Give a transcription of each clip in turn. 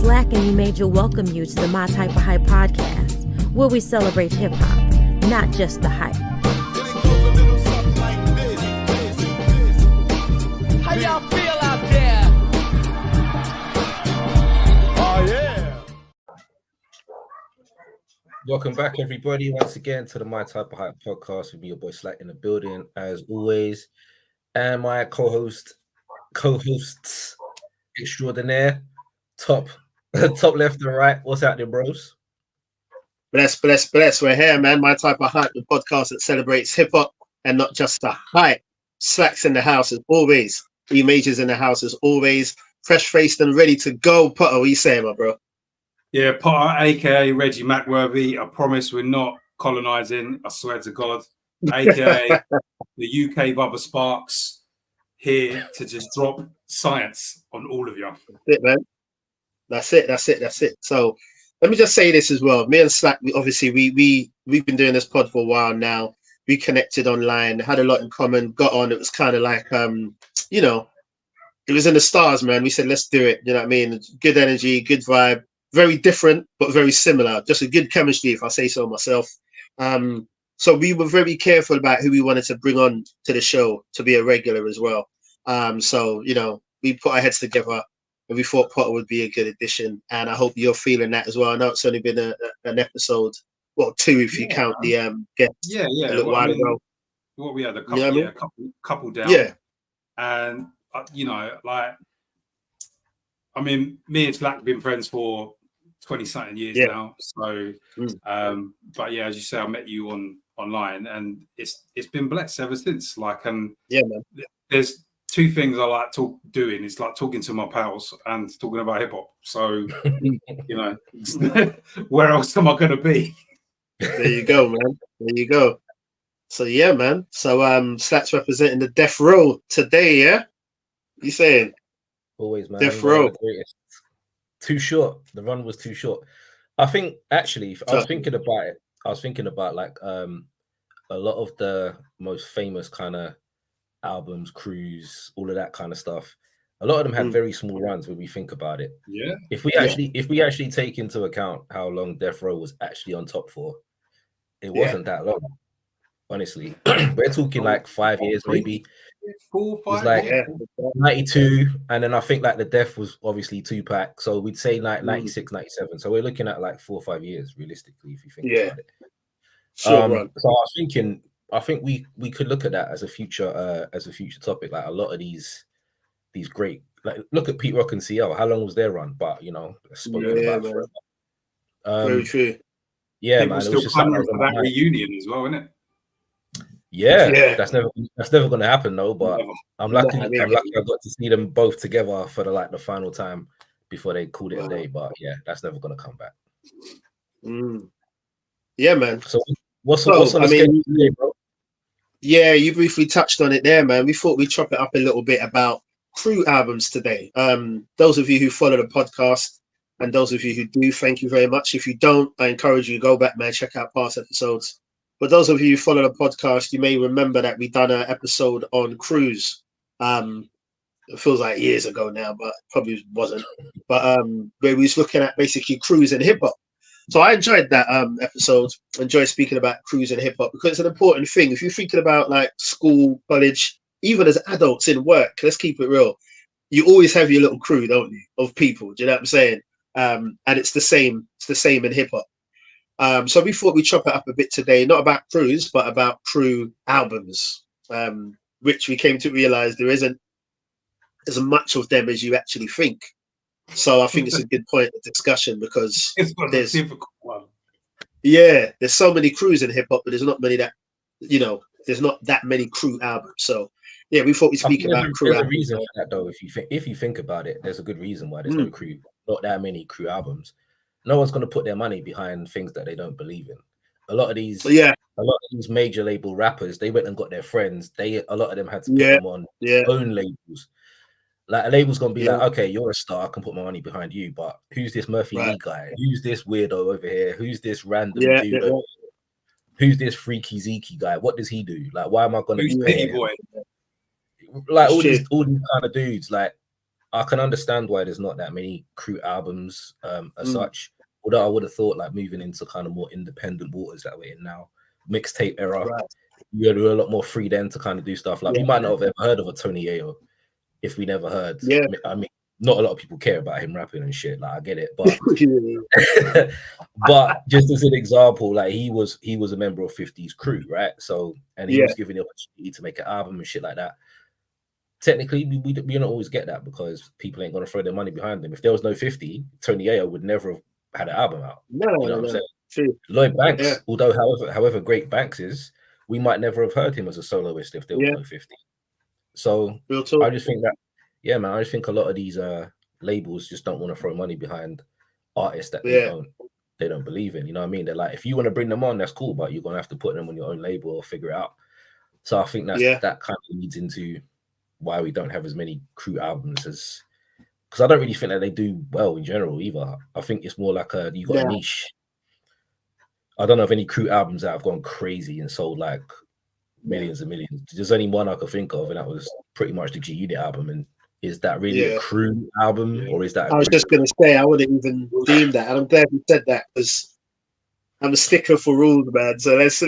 Slack and he Major welcome you to the My Type of Hype podcast, where we celebrate hip-hop, not just the hype. How y'all feel out there? Oh, yeah. Welcome back, everybody, once again to the My Type of Hype podcast with me, your boy Slack in the building, as always, and my co-hosts extraordinaire, top left and right. What's happening, bros? Bless. We're here, man. My Type of Hype, the podcast that celebrates hip hop and not just the hype. Slacks in the house as always. E Majors in the house as always. Fresh faced and ready to go. Potter, what you saying, my bro? Yeah, Potter, aka Reggie McWorthy. I promise we're not colonizing. I swear to God. Aka the UK Bubba Sparks, here to just drop science on all of you. That's it, man. That's it. So let me just say this as well. Me and Slack, we've been doing this pod for a while now. We connected online, had a lot in common, got on. It was kind of like it was in the stars, man. We said, let's do it. You know what I mean? Good energy, good vibe, very different, but very similar. Just a good chemistry, if I say so myself. So we were very careful about who we wanted to bring on to the show to be a regular as well. So, we put our heads together and we thought Potter would be a good addition. And I hope you're feeling that as well. I know it's only been an episode, well, 2 if you count the guest a little while ago. What we had a couple, You know what I mean? couple down. Yeah. And, me and Slack have been friends for 20-something years now. So, but yeah, as you say, I met you online and it's been blessed ever since. Man. There's 2 things I like doing. It's like talking to my pals and talking about hip hop. So, where else am I going to be? There you go, man. There you go. So yeah, man. So Slack's representing the Death Row today, yeah? You saying? Always, man. Death Row. Too short. The run was too short. I think actually, I was thinking about it. I was thinking about like a lot of the most famous kind of albums, crews, all of that kind of stuff. A lot of them had very small runs when we think about it. Yeah. If we actually take into account how long Death Row was actually on top for, it wasn't that long. Honestly, we're talking like 5 years, maybe 4, 5. It was like 92, and then I think like the death was obviously Tupac, so we'd say like 96, 97. So we're looking at like 4 or 5 years realistically, if you think about it. So I was thinking, I think we could look at that as a future topic. Like a lot of these great, like look at Pete Rock and CL. How long was their run? But spoken about forever. Very true. Yeah, people man. Still it was just for that reunion as well, isn't it? Yeah, that's never going to happen though. But I'm lucky. I got to see them both together for the final time before they called it a day. But yeah, that's never going to come back. Yeah, man. So what's on the schedule today, bro? Yeah, you briefly touched on it there, man. We thought we'd chop it up a little bit about crew albums today. Those of you who follow the podcast and those of you who do, thank you very much. If you don't, I encourage you to go back, man, check out past episodes. But those of you who follow the podcast, you may remember that we done an episode on crews. It feels like years ago now, but probably wasn't. But where we was looking at basically crews and hip hop. So I enjoyed that episode. Enjoy speaking about crews and hip hop because it's an important thing. If you're thinking about like school, college, even as adults in work, let's keep it real. You always have your little crew, don't you, of people? Do you know what I'm saying? And it's the same. It's the same in hip hop. So we thought we'd chop it up a bit today, not about crews, but about crew albums, which we came to realize there isn't as much of them as you actually think. So I think it's a good point of discussion because there's a difficult one. Yeah, there's so many crews in hip hop, but there's not many there's not that many crew albums. So yeah, we thought we'd speak about crew albums. There's a reason for that though. If you think about it, there's a good reason why there's not that many crew albums. No one's going to put their money behind things that they don't believe in. A lot of these major label rappers, they went and got their friends. A lot of them had to put them on own labels. Like a label's gonna be like, okay, you're a star, I can put my money behind you, but who's this Murphy Lee guy? Who's this weirdo over here? Who's this random dude over here? Who's this freaky Zeke guy? What does he do? Like, why am I gonna be paying him? Like all these kind of dudes, like I can understand why there's not that many crew albums as such. Although I would have thought like moving into kind of more independent waters that we're in now, mixtape era, you had a lot more free then to kind of do stuff. Like we might not have ever heard of a Tony Ayo if we never heard. I mean, not a lot of people care about him rapping and shit. Like I get it, but but just as an example, like he was a member of 50's crew, right? So and he was given the opportunity to make an album and shit like that. Technically, we don't always get that because people ain't gonna throw their money behind them. If there was no 50, Tony Ayo would never have had an album out. You know what I'm saying? True. Lloyd Banks, although however great Banks is, we might never have heard him as a soloist if there was no 50. So I just think that, man, I just think a lot of these labels just don't want to throw money behind artists that they don't believe in. You know what I mean? They're like, if you want to bring them on, that's cool, but you're gonna have to put them on your own label or figure it out. So I think that kind of leads into why we don't have as many crew albums as, because I don't really think that they do well in general either. I think it's more like you got a niche. I don't know of any crew albums that have gone crazy and sold like millions and millions. There's only one I could think of, and that was pretty much the G Unit album. And is that really a crew album, or is that? I was just going to say I wouldn't even deem that, and I'm glad you said that because I'm a sticker for rules, man. So let's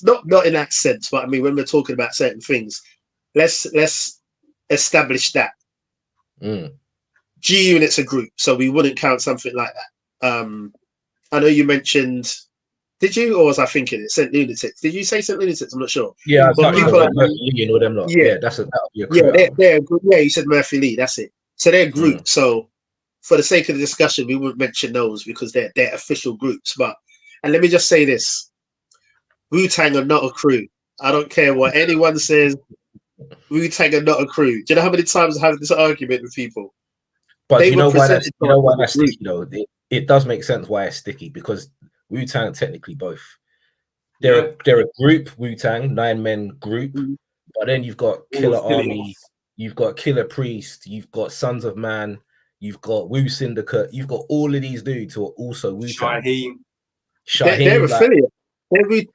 not in that sense, but I mean when we're talking about certain things, let's establish that. G Unit's a group, so we wouldn't count something like that. I know you mentioned, did you, or was I thinking it? St. Lunatics. Did you say St. Lunatics? I'm not sure. Yeah, but people like Lee and all them lot. Yeah, that's they're a group. Yeah, you said Murphy Lee. That's it. So they're a group. So for the sake of the discussion, we wouldn't mention those because they're official groups. And let me just say this: Wu-Tang are not a crew. I don't care what anyone says. Wu-Tang are not a crew. Do you know how many times I have this argument with people? But you know why that's sticky though. It does make sense why it's sticky because Wu-Tang are technically both. They're a group, Wu-Tang, 9-man group, but then you've got Killer Army, you've got Killer Priest, you've got Sons of Man, you've got Wu Syndicate, you've got all of these dudes who are also Wu-Tang. Shaheen, they're affiliates.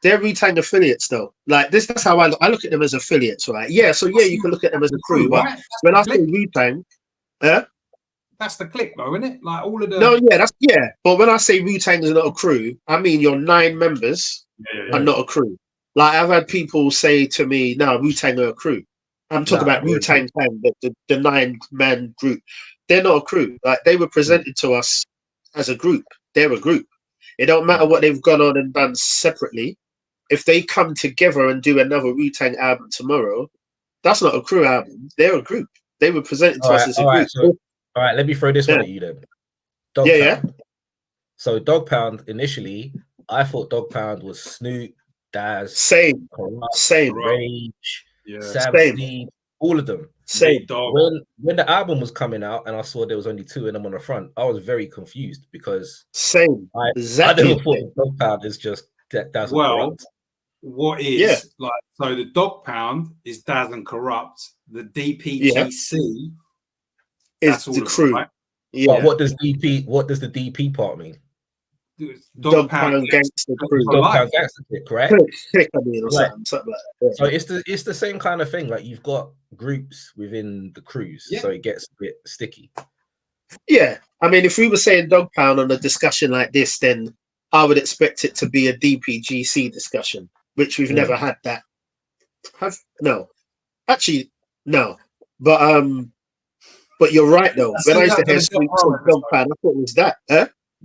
They're Wu-Tang affiliates though. Like this, that's how I look at them as affiliates, right? Yeah, so you can look at them as a crew, but when I say Wu-Tang, that's the click though, isn't it? Like all of the but when I say Wu-Tang is not a crew, I mean your 9 members are not a crew. Like I've had people say to me, no, Wu-Tang are a crew. I'm talking about Wu-Tang, the 9-man group. They're not a crew. Like they were presented to us as a group. They're a group. It don't matter what they've gone on and done separately. If they come together and do another Wu-Tang album tomorrow, that's not a crew album. They're a group. They were presented to us as a group. All right, let me throw this one at you then. Dog Pound. So Dog Pound, initially, I thought Dog Pound was Snoop, Daz, same, Rage, Sam Steve, all of them. Same. When the album was coming out and I saw there was only 2 of them on the front, I was very confused because I never thought Dog Pound is just Daz and Corrupt. What is like so the Dog Pound is Daz and Corrupt, the DPGC is the crew. Right? But what does the DP part mean? Dog Pound Gangster Crew. Dog Pound Gangster Click, right? Click, I mean, or something like that. So it's the same kind of thing. Like you've got groups within the crews, so it gets a bit sticky. Yeah, I mean, if we were saying Dog Pound on a discussion like this, then I would expect it to be a DPGC discussion, which we've never had that. No, but you're right though. When I used to hear Sweeps on Dog Pound, I thought it was that.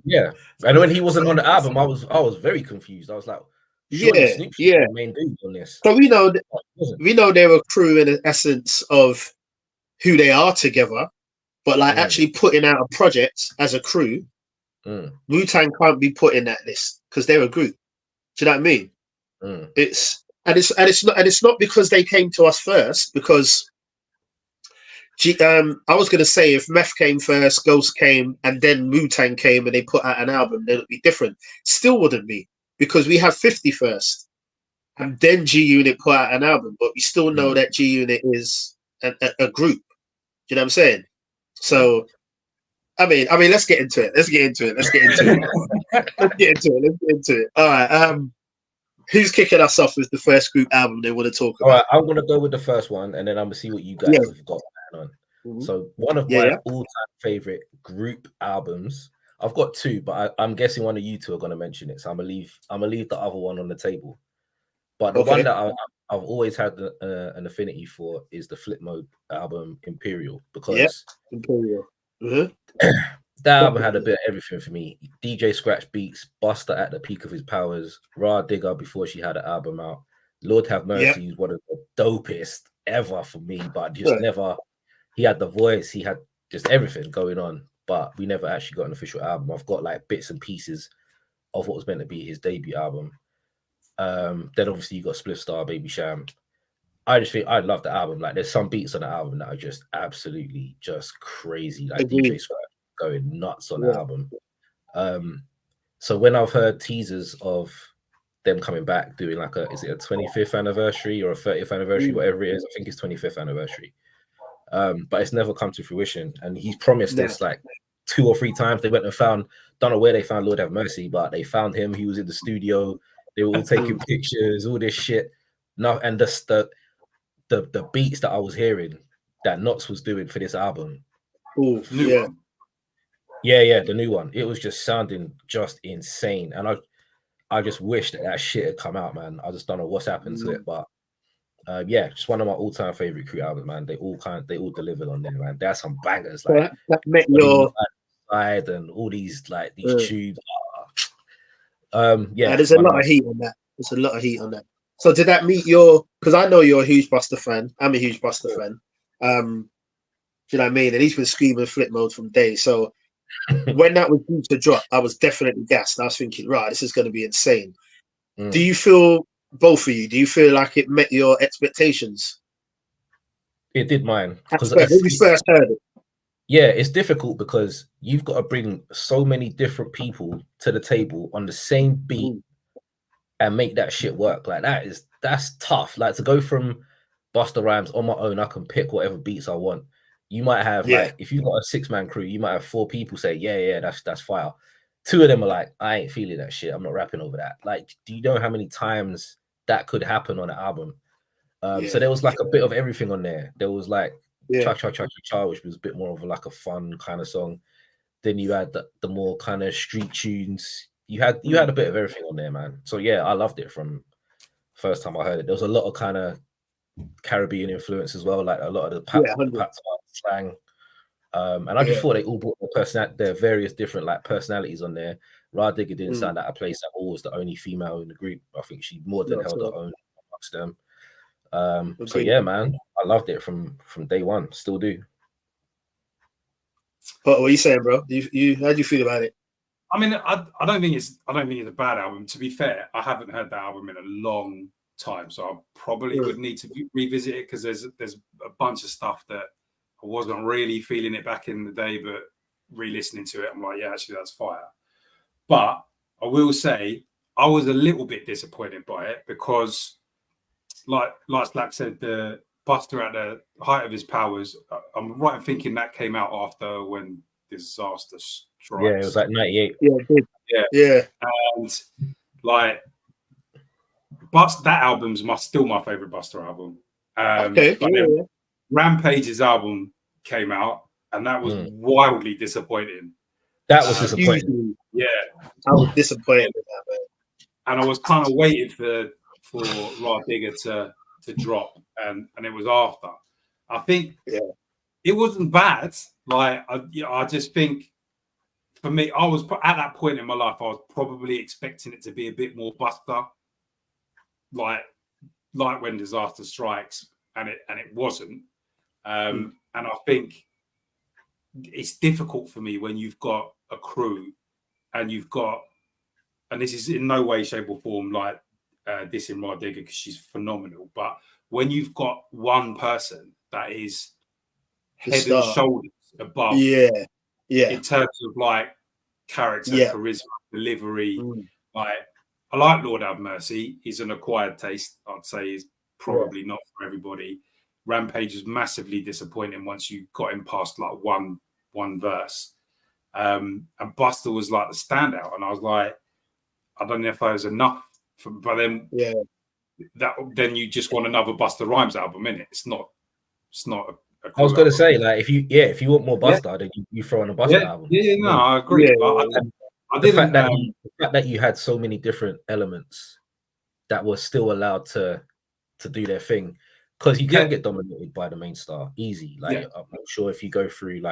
Yeah, and when he wasn't on the album, I was very confused. I was like, Snoop's the main dude on this. So we know they're a crew in the essence of who they are together, but like actually putting out a project as a crew, Wu-Tang can't be put in that list because they're a group. Do you know what I mean? It's not because they came to us first, because I was going to say if Meth came first, Ghost came, and then Wu-Tang came and they put out an album, then it would be different. Still wouldn't be, because we have 50 first, and then G Unit put out an album, but we still know that G Unit is a group. Do you know what I'm saying? So, I mean, let's get into it. Let's get into it. All right. Who's kicking us off with the first group album they want to talk about? All right, I'm going to go with the first one, and then I'm going to see what you guys have got on. Mm-hmm. So one of my all-time favorite group albums. I've got two, but I'm guessing one of you two are going to mention it. So I'm gonna leave the other one on the table. But the one that I've always had an affinity for is the Flip Mode album Imperial, because Imperial. Mm-hmm. That album had a bit of everything for me. DJ Scratch beats, Buster at the peak of his powers, Rah Digger before she had an album out. Lord Have Mercy is one of the dopest ever for me, but just never. He had the voice, he had just everything going on, but we never actually got an official album. I've got like bits and pieces of what was meant to be his debut album. Then obviously you got Spliff Star, Baby Sham. I just think I love the album. Like there's some beats on the album that are just absolutely just crazy. Like DJ Scratch going nuts on the album. So when I've heard teasers of them coming back doing like is it a 25th anniversary or a 30th anniversary, whatever it is, I think it's 25th anniversary. But it's never come to fruition. And he's promised this like 2 or 3 times. They went and don't know where they found Lord Have Mercy, but they found him. He was in the studio. They were all taking pictures, all this shit. No, and the beats that I was hearing that Knots was doing for this album. Yeah, the new one. It was just sounding just insane. And I just wish that shit had come out, man. I just don't know what's happened to it, but just one of my all-time favorite crew albums, man. They all delivered on there, man. There's some bangers like that met your side and all these like these tubes. There's a lot of heat on that. There's a lot of heat on that. So did that meet your? Because I know you're a huge Buster fan. I'm a huge Buster fan. Do you know what I mean? And he's been screaming Flip Mode from day. So when that was due to drop, I was definitely gassed. I was thinking, right, this is going to be insane. Do you feel, both of you, do you feel like it met your expectations? It did mine. When you first heard it. Yeah, it's difficult because you've got to bring so many different people to the table on the same beat and make that shit work. Like that's tough. Like to go from Busta Rhymes on my own, I can pick whatever beats I want. You might have like, if you've got a 6-man crew, you might have 4 people say, yeah, that's fire. 2 of them are like, I ain't feeling that shit. I'm not rapping over that. Like, do you know how many times that could happen on an album? So there was like a bit of everything on there. There was like Cha Cha Cha Cha Cha, which was a bit more of like a fun kind of song. Then you had the more kind of street tunes. You had a bit of everything on there, man. So yeah, I loved it from first time I heard it. There was a lot of kind of Caribbean influence as well, like a lot of the patois slang. And I just thought they all brought their various different like personalities on there. Rah Digger didn't sound out of place at all. Was the only female in the group. I think she more than held her own amongst them. So yeah, man, I loved it from day one. Still do. What are you saying, bro? You how do you feel about it? I mean, I don't think it's a bad album. To be fair, I haven't heard that album in a long time, so I probably would need to revisit it because there's a bunch of stuff that I wasn't really feeling it back in the day, but re-listening to it, I'm like, yeah, actually, that's fire. But I will say I was a little bit disappointed by it because, like Slack said, the Buster at the height of his powers. I'm right in thinking that came out after when Disaster Strikes. Yeah, it was like 98. Yeah. And like, that album's still my favorite Buster album. Rampage's album came out, and that was wildly disappointing. That was disappointing. Yeah, I was disappointed with that, man. And I was kind of waiting for Rah Digger to drop, and it was after. I think it wasn't bad. Like I just think for me, I was at that point in my life, I was probably expecting it to be a bit more Buster, like when Disaster Strikes, and it wasn't. And I think it's difficult for me when you've got a crew and this is in no way, shape, or form like dissing Rah Digger because she's phenomenal, but when you've got one person that is head and shoulders above, in terms of like character, charisma, delivery, like I like Lord Have Mercy. He's an acquired taste. I'd say he's probably not for everybody. Rampage was massively disappointing once you got him past like one verse. And Buster was like the standout, and I was like, I don't know if that was enough. But then, then you just want another Busta Rhymes album, innit? It's not I was gonna say, like, if you want more Busta, then you throw on a Busta album. No, I agree. The fact that you had so many different elements that were still allowed to do their thing, because you can get dominated by the main star easy. Like I'm not sure if you go through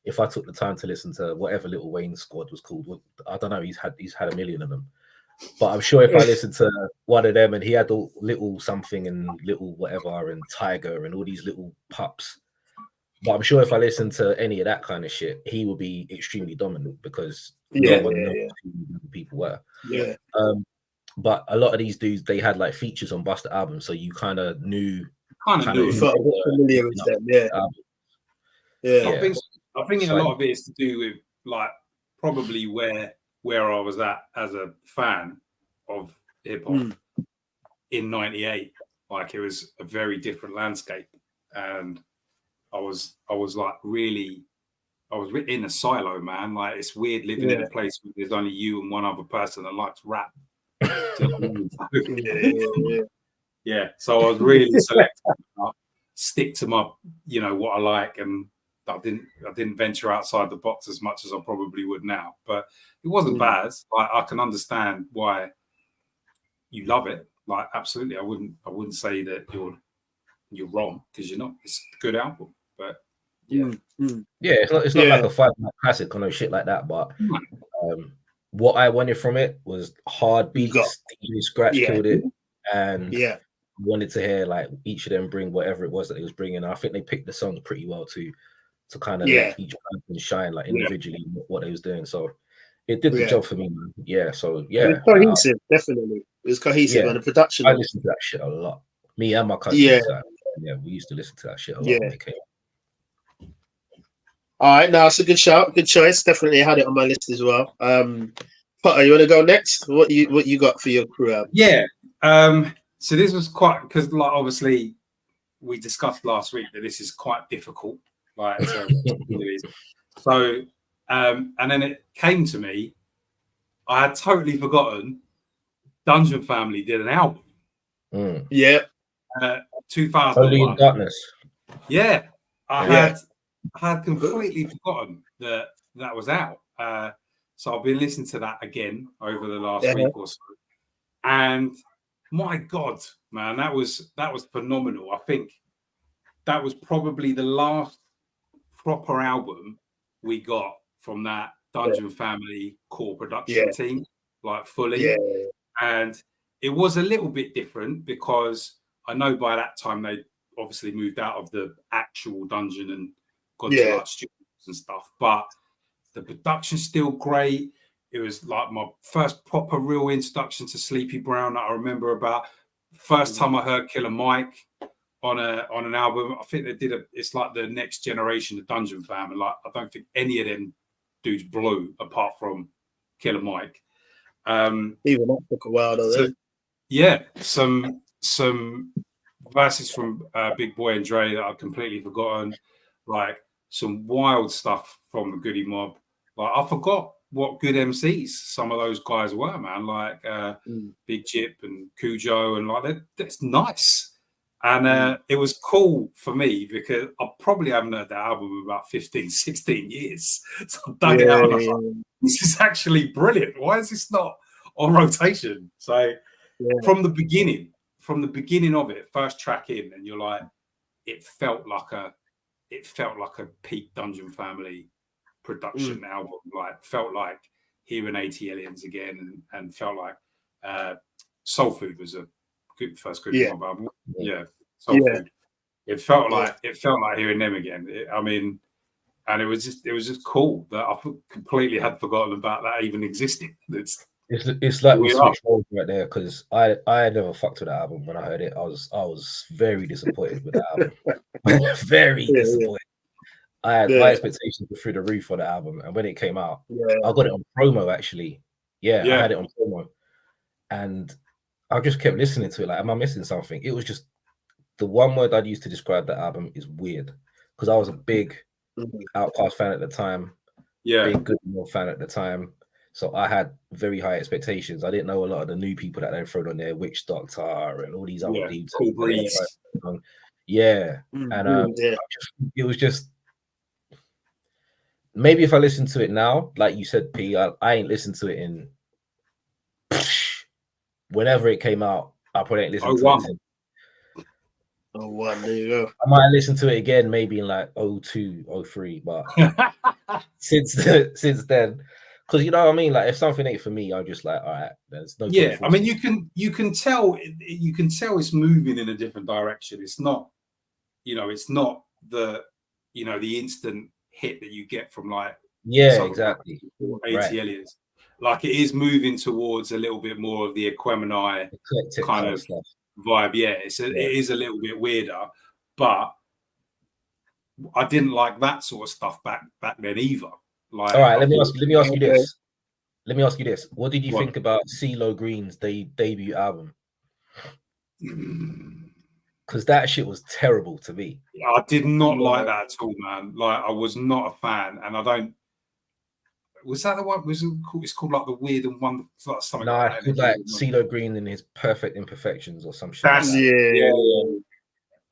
if I took the time to listen to whatever Lil Wayne squad was called, I don't know. He's had a million of them. But I'm sure if I listened to one of them and he had all little something and little whatever and Tiger and all these little pups, but I'm sure if I listened to any of that kind of shit, he would be extremely dominant because no one knows who people were. Yeah. But a lot of these dudes, they had like features on Busta albums, so you kind of knew. Familiar with them. I think a lot of it is to do with like probably where I was at as a fan of hip hop in '98. Like it was a very different landscape, and I was like really, I was in a silo, man. Like it's weird living in a place where there's only you and one other person that likes rap. So I was really selective. Stick to my, what I like, and I didn't venture outside the box as much as I probably would now. But it wasn't bad. Like I can understand why you love it. Like absolutely, I wouldn't say that you're wrong because you're not. It's a good album, but it's not like a 5-minute classic or no shit like that. But what I wanted from it was hard beats. DJ Scratch killed it, and wanted to hear like each of them bring whatever it was that they was bringing. I think they picked the songs pretty well to kind of let each person shine like individually what they was doing. So it did the job for me, man. It was cohesive, definitely. It was cohesive, and the production. I listened to that shit a lot. Me and my cousin. We used to listen to that shit a lot when it came. All right, now it's a good shout, good choice. Definitely had it on my list as well. Potter, you want to go next? What you got for your crew album? Yeah. So this was quite because, like, obviously, we discussed last week that this is quite difficult. Like, so, and then it came to me. I had totally forgotten. Dungeon Family did an album. 2001. Only in Darkness. Yeah, I had completely forgotten that was out. So I've been listening to that again over the last week or so, and my God, man, that was phenomenal. I think that was probably the last proper album we got from that Dungeon Family core production team, like fully. And it was a little bit different because I know by that time they obviously moved out of the actual dungeon and gone to like studios and stuff, but the production's still great. It was like my first proper real introduction to Sleepy Brown that I remember about. First time I heard Killer Mike on an album. I think they did it's like the next generation of Dungeon Fam, and like I don't think any of them dudes blew apart from Killer Mike. Even that took a while though. Some verses from Big Boy and Dre that I've completely forgotten. Like some wild stuff from the Goody Mob. Like I forgot what good MCs some of those guys were, man. Like Big Chip and Cujo, and like that's nice. And it was cool for me because I probably haven't heard that album in about 15, 16 years. So I dug it out and I was like, this is actually brilliant. Why is this not on rotation? So from the beginning of it, first track in, and you're like, it felt like a peak Dungeon Family production album. Like felt like hearing 80 Aliens again, and felt like Soul Food was a good album. Soul Food. It felt like hearing them again. And it was just cool that I completely had forgotten about that even existing. It's like we switched roles right there, because I never fucked with that album. When I heard it, I was very disappointed with that album. Very disappointed. I had my expectations were through the roof for the album, and when it came out, I got it on promo actually. I had it on promo, and I just kept listening to it. Like, am I missing something? It was just the one word I'd use to describe that album is weird, because I was a big Outkast fan at the time, big Good Mob fan at the time. So I had very high expectations. I didn't know a lot of the new people that they thrown on there, Witch Doctor and all these other dudes. Cool Breeze. Yeah, and it was just maybe if I listen to it now, like you said, P, I ain't listened to it in whenever it came out. I probably ain't listened to it. Oh, one, there you go. I might listen to it again, maybe in like 02, 03, but since then, because you know what I mean. Like, if something ain't for me, I'm just like, all right, there's no. Yeah, I mean, you can tell it's moving in a different direction. It's not, it's not the instant hit that you get from like exactly ATLians. Like, it is moving towards a little bit more of the Aquemini kind of stuff. Vibe. Yeah, it is a little bit weirder, but I didn't like that sort of stuff back then either. Like, all right, let me ask you this. Let me ask you this. What did you think about CeeLo Green's debut album? Because that shit was terrible to me. I did not like that at all, man. Like, I was not a fan, and I don't. Was that the one? It's called like the Weird and Wonderful something? No, it's called like CeeLo Green and His Perfect Imperfections or some shit. Yeah.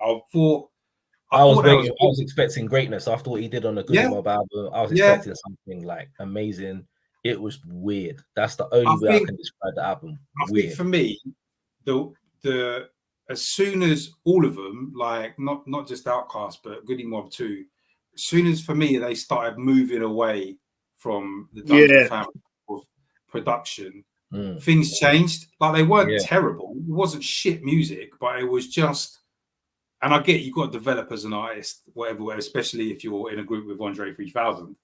I was expecting greatness after what he did on the Good Mob album. I was expecting something like amazing. It was weird. That's the only way I can describe the album. Weird. I think for me, the as soon as all of them, like not just Outkast, but Goody Mob too, as soon as for me they started moving away from the Dungeon family of production, things changed. Like, they weren't terrible. It wasn't shit music, but it was just. And I get you've got to develop as an artist, whatever, especially if you're in a group with Andre 3000.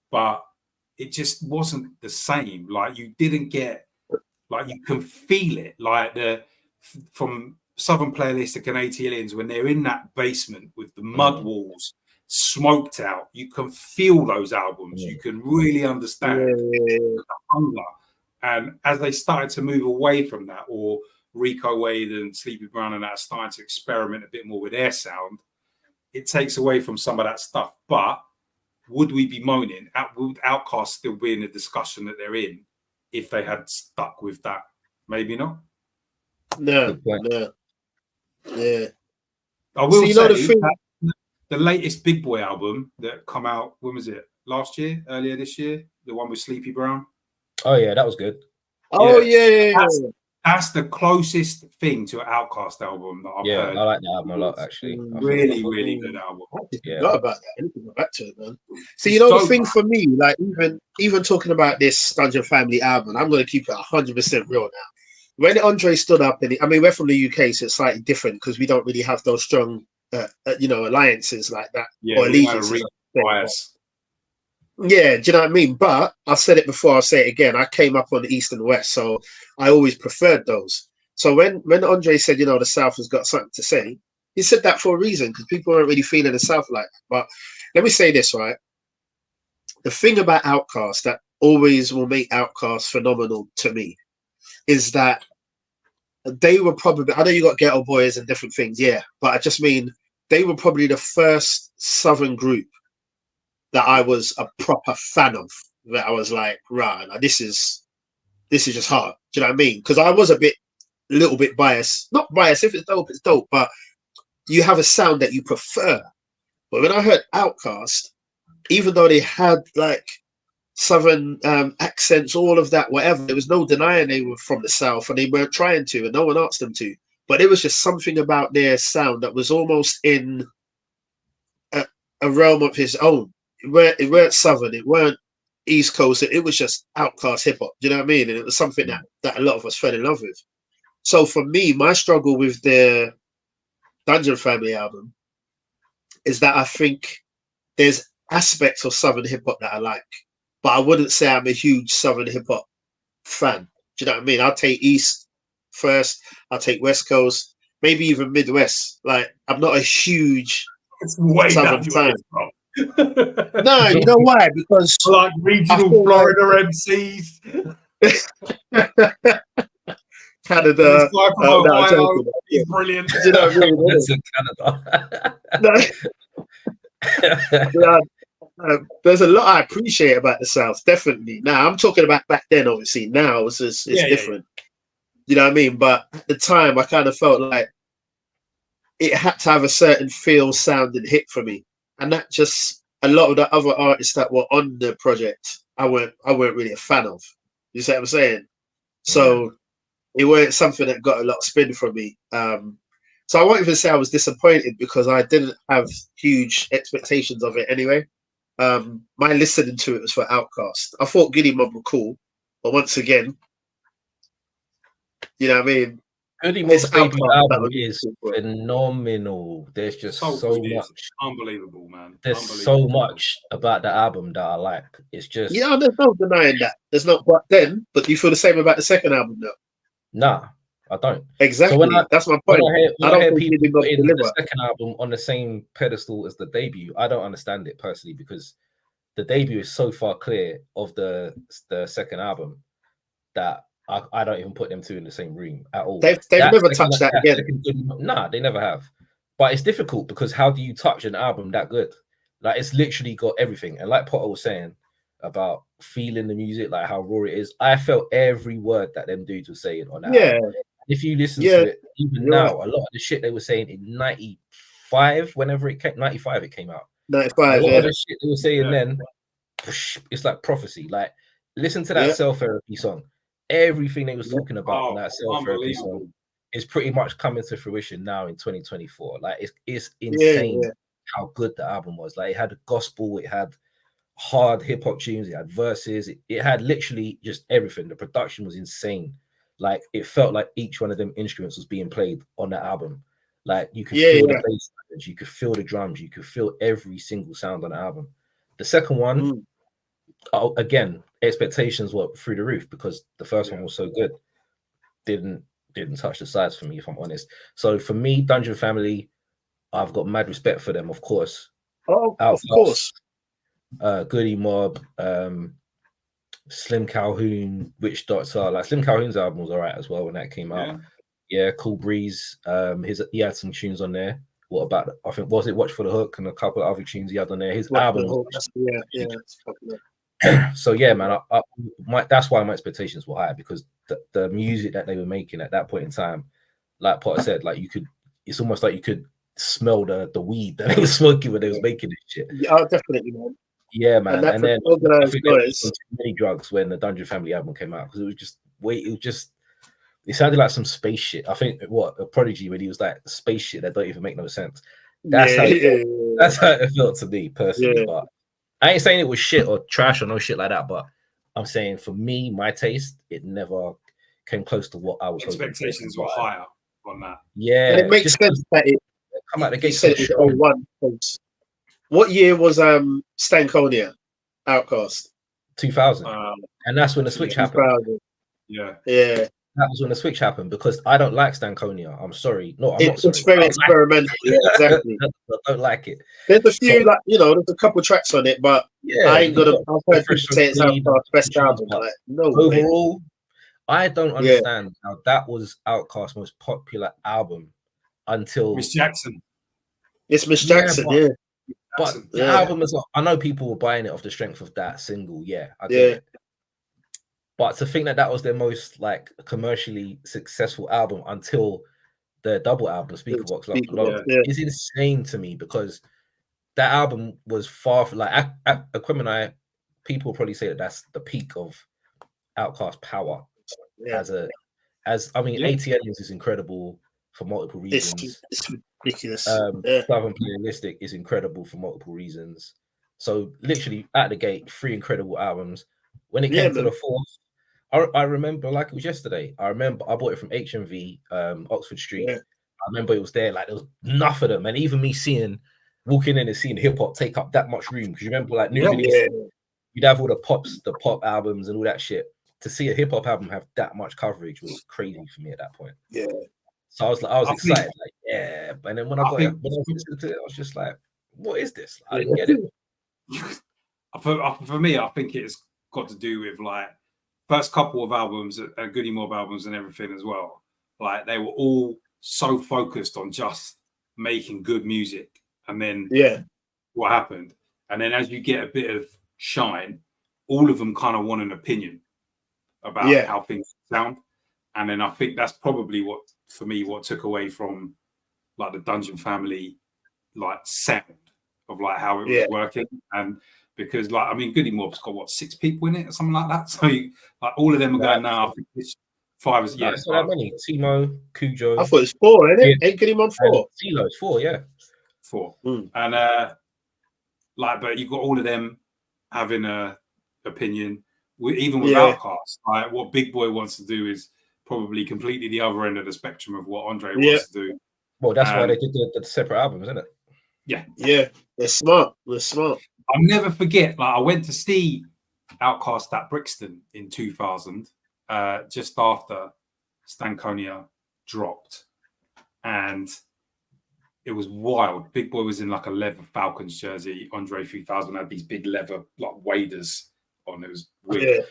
But it just wasn't the same. Like, you didn't get, like, you can feel it. Like, from Southern Playalistic and ATLians, when they're in that basement with the mud walls smoked out, you can feel those albums. You can really understand the hunger. And as they started to move away from that, or Rico Wade and Sleepy Brown and that starting to experiment a bit more with their sound, it takes away from some of that stuff. But would we be moaning? Would Outkast still be in the discussion that they're in if they had stuck with that? Say, No. Yeah. I will say the latest Big Boy album that come out, when was it? Earlier this year? The one with Sleepy Brown? Oh, yeah, that was good. Oh, yeah. That's the closest thing to an Outkast album that I've heard. I like that album a lot, actually. Really, really good album. I forgot about that. I need to go back to it, man. See, the thing for me, like, even talking about this Dungeon Family album, I'm going to keep it 100% real now. When Andre stood up, we're from the UK, so it's slightly different because we don't really have those strong, alliances like that, or allegiances. Yeah, do you know what I mean? But I've said it before, I'll say it again. I came up on the East and West, so I always preferred those. So when Andre said, the South has got something to say, he said that for a reason, because people weren't really feeling the South like that. But let me say this, right? The thing about Outkast that always will make Outkast phenomenal to me is that they were probably, I know you got Ghetto Boys and different things, but I just mean they were probably the first Southern group that I was a proper fan of. That I was like, right, this is just hard. Do you know what I mean? Because I was a little bit biased. Not biased. If it's dope, it's dope. But you have a sound that you prefer. But when I heard Outkast, even though they had like Southern accents, all of that, whatever, there was no denying they were from the South, and they weren't trying to, and no one asked them to. But it was just something about their sound that was almost in a realm of his own. It weren't Southern, it weren't East Coast, it was just Outkast hip hop. Do you know what I mean? And it was something that a lot of us fell in love with. So for me, my struggle with the Dungeon Family album is that I think there's aspects of Southern hip hop that I like, but I wouldn't say I'm a huge Southern hip hop fan. Do you know what I mean? I'll take East first, I'll take West Coast, maybe even Midwest. Like, I'm not a huge Southern fan. No, you know why? Because like regional Florida MCs. Canada. Ohio, he's brilliant. Do you know what I mean? Canada. There's a lot I appreciate about the South, definitely. Now, I'm talking about back then, obviously. Now it's different. Yeah. You know what I mean? But at the time, I kind of felt like it had to have a certain feel, sound, and hit for me. And that just a lot of the other artists that were on the project, I weren't really a fan of. You see what I'm saying? So it weren't something that got a lot of spin from me. So I won't even say I was disappointed because I didn't have huge expectations of it anyway. My listening to it was for Outkast. I thought Goody Mob were cool, but once again, you know what I mean? Goody Mob's debut album is phenomenal. There's just so much. Unbelievable, man. There's so much about the album that I like. It's just... Yeah, there's no denying that. There's not, but do you feel the same about the second album though? Nah, I don't. Exactly. So that's my point. When I hear people putting the second album on the same pedestal as the debut, I don't understand it personally, because the debut is so far clear of the second album that I don't even put them two in the same room at all. They've never touched that again. Nah, they never have. But it's difficult because how do you touch an album that good? Like, it's literally got everything. And like Potter was saying about feeling the music, like how raw it is, I felt every word that them dudes were saying on that album. If you listen to it, even now, a lot of the shit they were saying in 95, whenever it came, 95 it came out. 95, a lot of the shit they were saying then, it's like prophecy. Like, listen to that self-therapy song. Everything they was talking about in that self-therapy song is pretty much coming to fruition now in 2024. Like, it's insane how good the album was. Like, it had gospel, it had hard hip-hop tunes, it had verses, it had literally just everything. The production was insane. Like, it felt like each one of them instruments was being played on the album. Like, you could feel the bass, you could feel the drums, you could feel every single sound on the album. The second one, again, expectations were through the roof because the first one was so good. Didn't touch the sides for me, if I'm honest. So for me, Dungeon Family, I've got mad respect for them, of course. Oh, of course. Goody Mob, Slim Calhoun, Witch Doctor. Like, Slim Calhoun's album was alright as well when that came out. Yeah, Cool Breeze. He had some tunes on there. What about, I think, was it Watch for the Hook and a couple of other tunes he had on there? His album was so yeah, man, that's why my expectations were high, because the music that they were making at that point in time, like Potter said, like, it's almost like you could smell the weed that they were smoking when they was making this shit. Yeah, definitely, man. Yeah, man. And then I think there was too many drugs when the Dungeon Family album came out, because it sounded like some space shit. I think a Prodigy, when he was like space shit that don't even make no sense. That's how it felt to me personally. But I ain't saying it was shit or trash or no shit like that, but I'm saying for me, my taste, it never came close to what I was hoping. Expectations were higher on that. Yeah, and it makes sense that it come out the gate. Said it was 01. What year was Stankonia Outkast? 2000, and that's when the switch happened. Yeah. That was when the switch happened, because I don't like Stankonia. I'm sorry. No, I'm not sorry. It's very experimental. Yeah, exactly. I don't like it. There's a few, there's a couple tracks on it, but I ain't gonna. I've heard people say it's Outkast's best album. Like, no, overall, I don't understand how that was Outkast's most popular album until Miss Jackson. It's Miss Jackson, But the album is. I know people were buying it off the strength of that single. Yeah, I get it. But to think that was their most commercially successful album until the double album, Speakerbox Love Alone, is insane to me, because that album was far from Aquemini. People probably say that that's the peak of Outkast power. ATL is incredible for multiple reasons. It's ridiculous. Southern Playalistic is incredible for multiple reasons. So literally at the gate, 3 incredible albums. When it came to the fourth, I remember like it was yesterday. I bought it from HMV, Oxford Street. I remember it was there. Like, there was enough of them, and even me walking in and seeing hip hop take up that much room. Because you remember, like, new release, you'd have all the pop albums and all that shit. To see a hip hop album have that much coverage was crazy for me at that point. Yeah. So I was excited, But then when I listened to it, I was just like, "What is this?" I didn't get it. For me, I think it's got to do with first couple of albums, Goody Mob albums and everything as well. Like, they were all so focused on just making good music. And then what happened? And then as you get a bit of shine, all of them kind of want an opinion about how things sound. And then I think that's probably what took away from like the Dungeon Family like sound of like how it was working. And because like, I mean, Goody Mob's got what, 6 people in it or something like that. So like all of them are going now. I think it's 5 is it's not that many. Timo, Cujo. I thought it's 4, isn't it? Ain't Goody Mob 4? Tilo's 4, yeah. 4. And like, but you've got all of them having a opinion. Even with Outkast, like what Big Boy wants to do is probably completely the other end of the spectrum of what Andre wants to do. Well, that's why they did the separate albums, isn't it? Yeah, they're smart. I'll never forget, like I went to see Outkast at Brixton in 2000, just after Stankonia dropped, and it was wild. Big Boy was in like a leather Falcons jersey. Andre 3000 had these big leather like waders on. It was weird.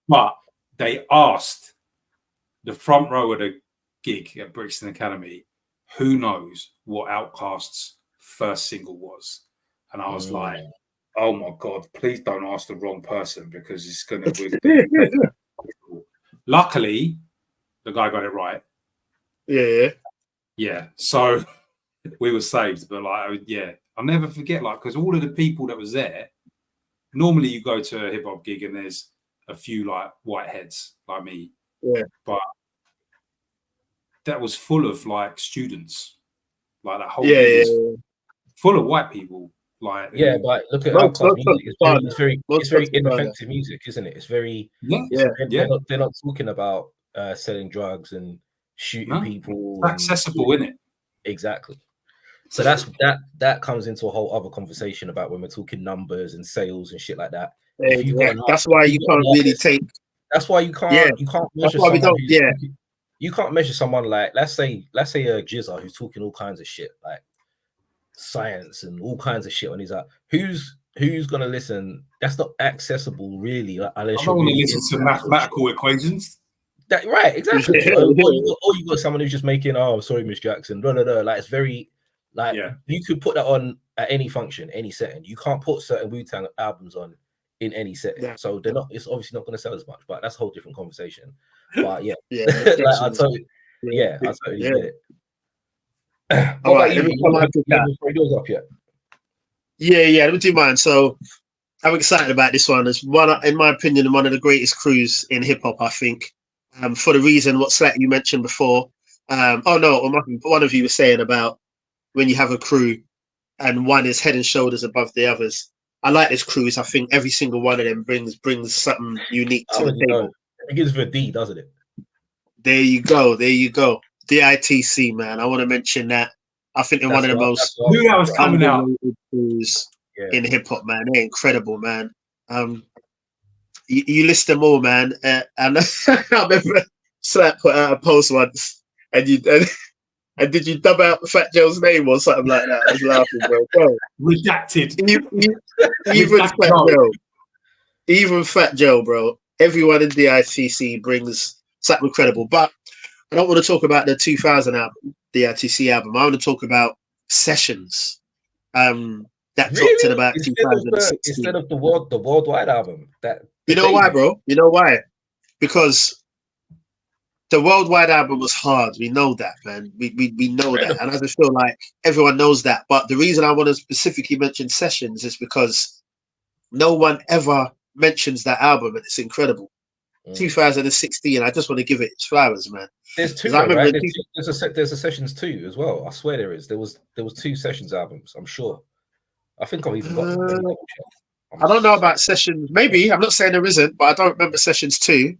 But they asked the front row of the gig at Brixton Academy, who knows what Outkast's first single was? And I was like, oh my God, please don't ask the wrong person because it's going to be. Luckily, the guy got it right. Yeah. So we were saved. But like, I'll never forget, like, because all of the people that was there, normally you go to a hip hop gig and there's a few like white heads like me. Yeah. But that was full of like students. Like that whole gig was full of white people. Like but look at Outkast music. It's very inoffensive music, isn't it? It's very They're not talking about selling drugs and shooting people. It's accessible, isn't it? Exactly. So that comes into a whole other conversation about when we're talking numbers and sales and shit like that. That's why you can't really take. That's why you can't. You can't measure someone. You can't measure someone like let's say a Jizza who's talking all kinds of shit like science and all kinds of shit on his who's gonna listen? That's not accessible really. Like, unless you want to listen to mathematical equations. That right, exactly. Or you got someone who's just making sorry, Miss Jackson. Blah, blah, blah. Like it's very like you could put that on at any function, any setting. You can't put certain Wu-Tang albums on in any setting. Yeah. So they're not. It's obviously not going to sell as much. But that's a whole different conversation. But like, I totally get it. All right, let me yours up yet. Let me do mine. So I'm excited about this one. It's one, in my opinion, one of the greatest crews in hip hop. I think, for the reason what Slack you mentioned before. One of you was saying about when you have a crew and one is head and shoulders above the others. I like this crew. I think every single one of them brings something unique to the table. It begins with a D, doesn't it? There you go. DITC, man. I want to mention that. I think they're one of the most underrated crews in hip hop, man. They're incredible, man. You list them all, man. And I remember Slap put out a post once, and did you dub out Fat Joe's name or something like that? I was laughing, bro. Redacted. Even Fat Joe, bro. Everyone in DITC brings something incredible, but I don't want to talk about the 2000 album, the DITC album. I want to talk about Sessions. That dropped in about 2016. Instead of the worldwide album. You know why, bro? You know why? Because the worldwide album was hard. We know that, man. We know that, and I just feel like everyone knows that. But the reason I want to specifically mention Sessions is because no one ever mentions that album, and it's incredible. 2016. I just want to give it its flowers, man. There's two, right? There's a Sessions 2 as well. I swear there is. There was 2 Sessions albums. I'm sure. I think I've even got them. I don't know about Sessions. Maybe. I'm not saying there isn't, but I don't remember Sessions 2.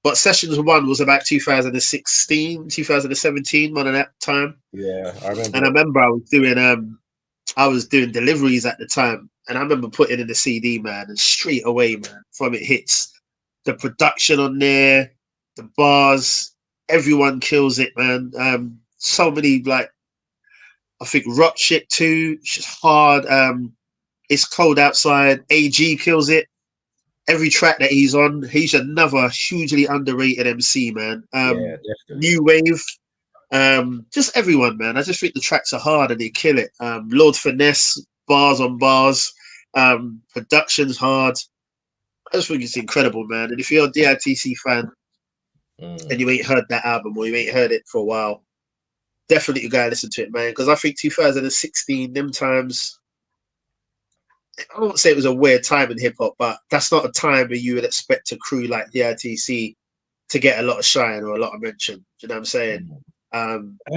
But Sessions 1 was about 2016, 2017, one of that time. Yeah, I remember. And I remember I was doing deliveries at the time, and I remember putting in the CD, man, and straight away, man, from it hits. The production on there, the bars, everyone kills it, man. So many, like, I think Rock Shit too, it's just hard. It's Cold Outside, AG kills it. Every track that he's on, he's another hugely underrated MC, man. New Wave, just everyone, man. I just think the tracks are hard and they kill it. Lord Finesse, bars on bars, production's hard. I just think it's incredible, man. And if you're a DITC fan and you ain't heard that album or you ain't heard it for a while, definitely you gotta listen to it, man. Because I think 2016, them times, I won't say it was a weird time in hip hop, but that's not a time where you would expect a crew like the ITC to get a lot of shine or a lot of mention. Do you know what I'm saying?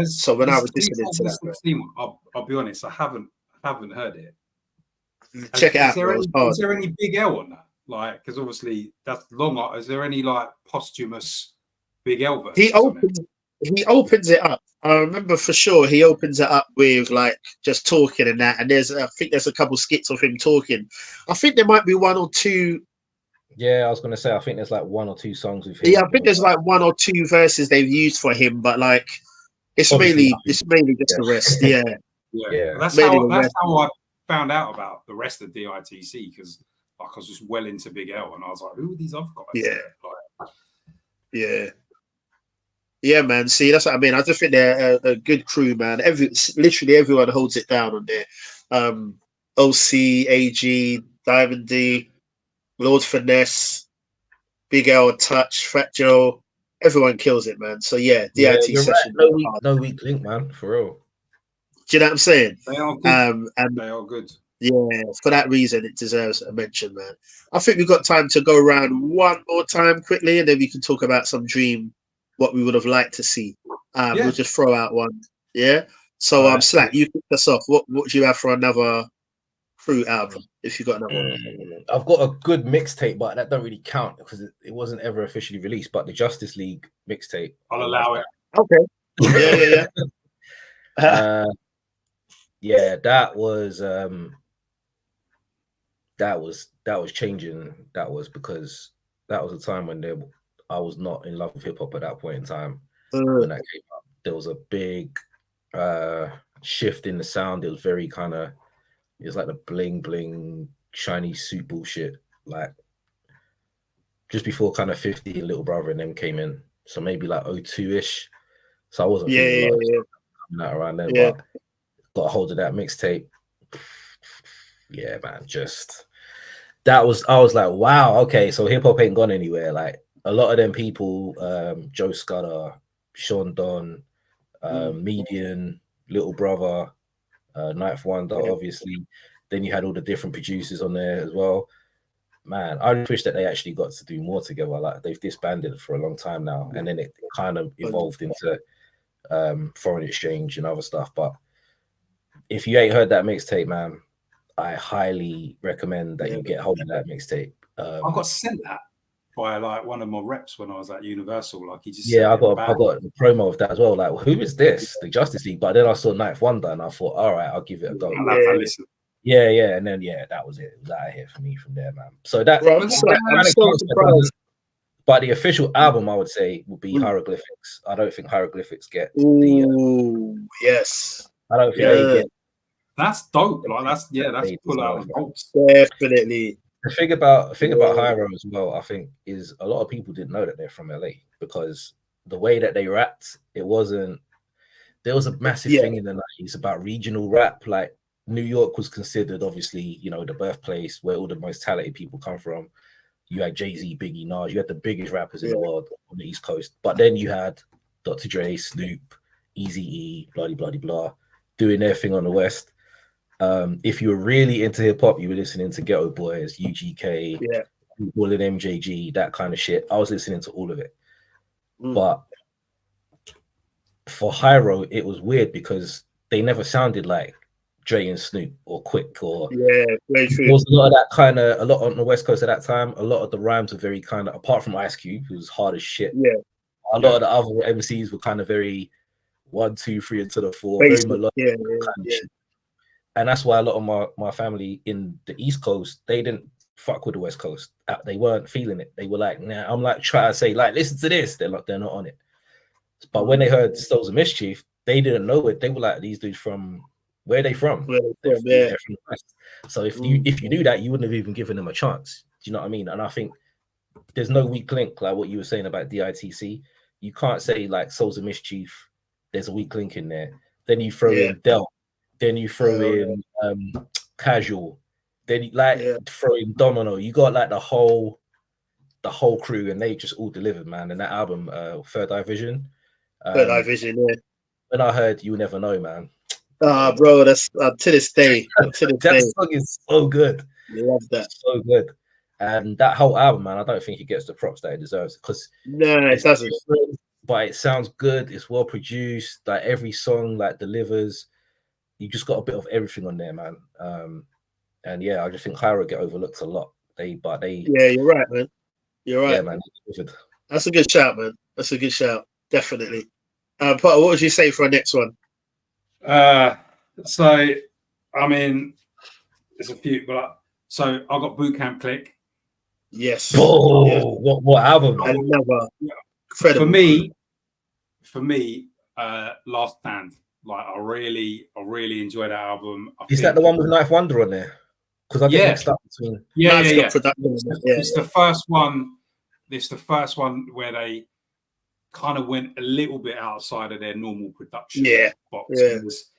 So when I was listening to that, I'll be honest, I haven't heard it. Check it out. Is there any Big L on that? Like, because obviously that's long. Is there any like posthumous Big L verse? He opens it up. I remember for sure he opens it up with like just talking and that. And I think there's a couple skits of him talking. I think there might be one or two. Yeah, I was gonna say I think there's like one or two songs with him. Yeah, I think there's like one or two verses they've used for him, but like it's mainly just the rest. Yeah. Yeah. That's how I found out about the rest of DITC, because like I was just well into Big L and I was like, who are these other guys? Yeah, man. See, that's what I mean. I just think they're a good crew, man. Literally everyone holds it down on there. OC, AG, Diamond D, Lord Finesse, Big L, Touch, Fat Joe. Everyone kills it, man. So yeah, DIT session. Right. No weak link, man. For real. Do you know what I'm saying? They are good. And they are good. Yeah, for that reason, it deserves a mention, man. I think we've got time to go around one more time quickly, and then we can talk about some dream, what we would have liked to see. We'll just throw out one. Yeah. So, right. Slack, you kick us off. What do you have for another crew album? If you got another one, I've got a good mixtape, but that don't really count because it wasn't ever officially released. But the Justice League mixtape, I'll allow it. Okay. Yeah, that was changing. That was because that was a time when I was not in love with hip hop at that point in time. When that came up, there was a big shift in the sound. It was very it was like the bling bling shiny suit bullshit, like just before 50 and Little Brother and them came in. So maybe like 02-ish. So I wasn't thinking that around then, but got a hold of that mixtape. Yeah, man, I was like, wow, okay, so hip hop ain't gone anywhere. Like a lot of them people, Joe Scudder, Sean Don, Median, Little Brother, Ninth Wonder, obviously. Then you had all the different producers on there as well. Man, I wish that they actually got to do more together. Like they've disbanded for a long time now, and then it kind of evolved into Foreign Exchange and other stuff. But if you ain't heard that mixtape, man, I highly recommend that you get hold of that mixtape. I got sent that by like one of my reps when I was at Universal. Like he just I got the promo of that as well. Like, who is this? The Justice League. But then I saw Ninth Wonder and I thought, all right, I'll give it a go. Yeah, and then that was it. It was out of here for me from there, man. So I'm so surprised. But the official album, I would say, would be Hieroglyphics. I don't think Hieroglyphics get yes. I don't think they get. That's dope. Like that's pull out of bolts. Definitely. The thing about Hyro as well, I think, is a lot of people didn't know that they're from LA because the way that they rapped, there was a massive thing in the 90s about regional rap. Like New York was considered, obviously, the birthplace where all the most talented people come from. You had Jay-Z, Biggie, Nas. You had the biggest rappers in the world on the East Coast. But then you had Dr. Dre, Snoop, Eazy-E, blah, doing their thing on the West. If you were really into hip-hop, you were listening to Ghetto Boys, UGK, all of MJG, that kind of shit. I was listening to all of it. But for Hyro, it was weird because they never sounded like Dre and Snoop or Quick or very true. There was a lot of that a lot on the West Coast at that time. A lot of the rhymes were very apart from Ice Cube, who was hard as shit. A lot of the other MCs were very 1, 2, 3 into the 4, very melodic kind of shit. And that's why a lot of my family in the East Coast, they didn't fuck with the West Coast. They weren't feeling it. They were like, nah, I'm like trying to say, like, listen to this. They're not on it. But when they heard Souls of Mischief, they didn't know it. They were like, these dudes from where are they from? They're from the West. So if you knew that, you wouldn't have even given them a chance. Do you know what I mean? And I think there's no weak link, like what you were saying about DITC. You can't say like Souls of Mischief, there's a weak link in there. Then you throw in Del. Then you throw in Casual. Then you throw in Domino. You got like the whole crew, and they just all delivered, man. And that album, Third Eye Vision. Third Eye Vision, when I heard "You Never Know," man. Bro, that's to this day. That song is so good. Love that. So good. And that whole album, man, I don't think he gets the props that it deserves because it doesn't. But it sounds good. It's well produced. Like every song, like delivers. You just got a bit of everything on there, man. And yeah, I just think Hyra get overlooked a lot. Yeah, you're right, man. You're right. Yeah, man. That's a good shout, man. That's a good shout. Definitely. Potter, what would you say for our next one? So, I mean, there's a few, but so I got Bootcamp Click. Yes. Oh, yeah. What album? Man? Another. Incredible. For me, Last Stand. Like I really enjoyed that album. Is that the one with Knife Wonder on there? Because I get mixed up between. Yeah. It's the first one. It's the first one where they kind of went a little bit outside of their normal production boxes.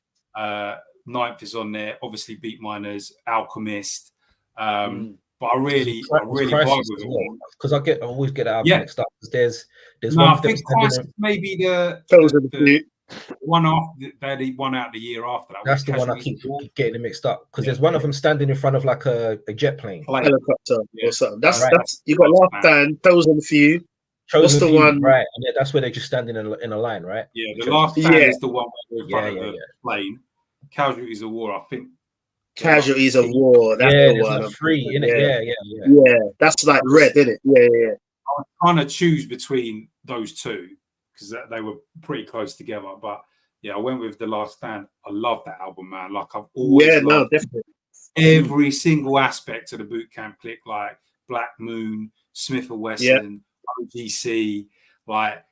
Ninth is on there. Obviously, Beat Miners, Alchemist. But I really vibe with it because I always get that album mixed up. There's one. I think Crisis maybe the one after they won out the year after that. That's the one I keep getting it mixed up because there's one of them standing in front of like a jet plane, helicopter or something. That's you got Last Stand, Chosen Few. What's the one? Right, and that's where they're just standing in a line, right? Yeah, the Last Stand is the one where they're in front of the plane. Casualties of War, I think. Casualties of War. That's the one. Like free, innit? Yeah. Yeah, that's like red, isn't it? Yeah. I was trying to choose between those two because they were pretty close together. But yeah, I went with The Last Stand. I love that album, man. Like I've always loved definitely every single aspect of the Bootcamp Click, like Black Moon, Smith & Wesson, OGC, like,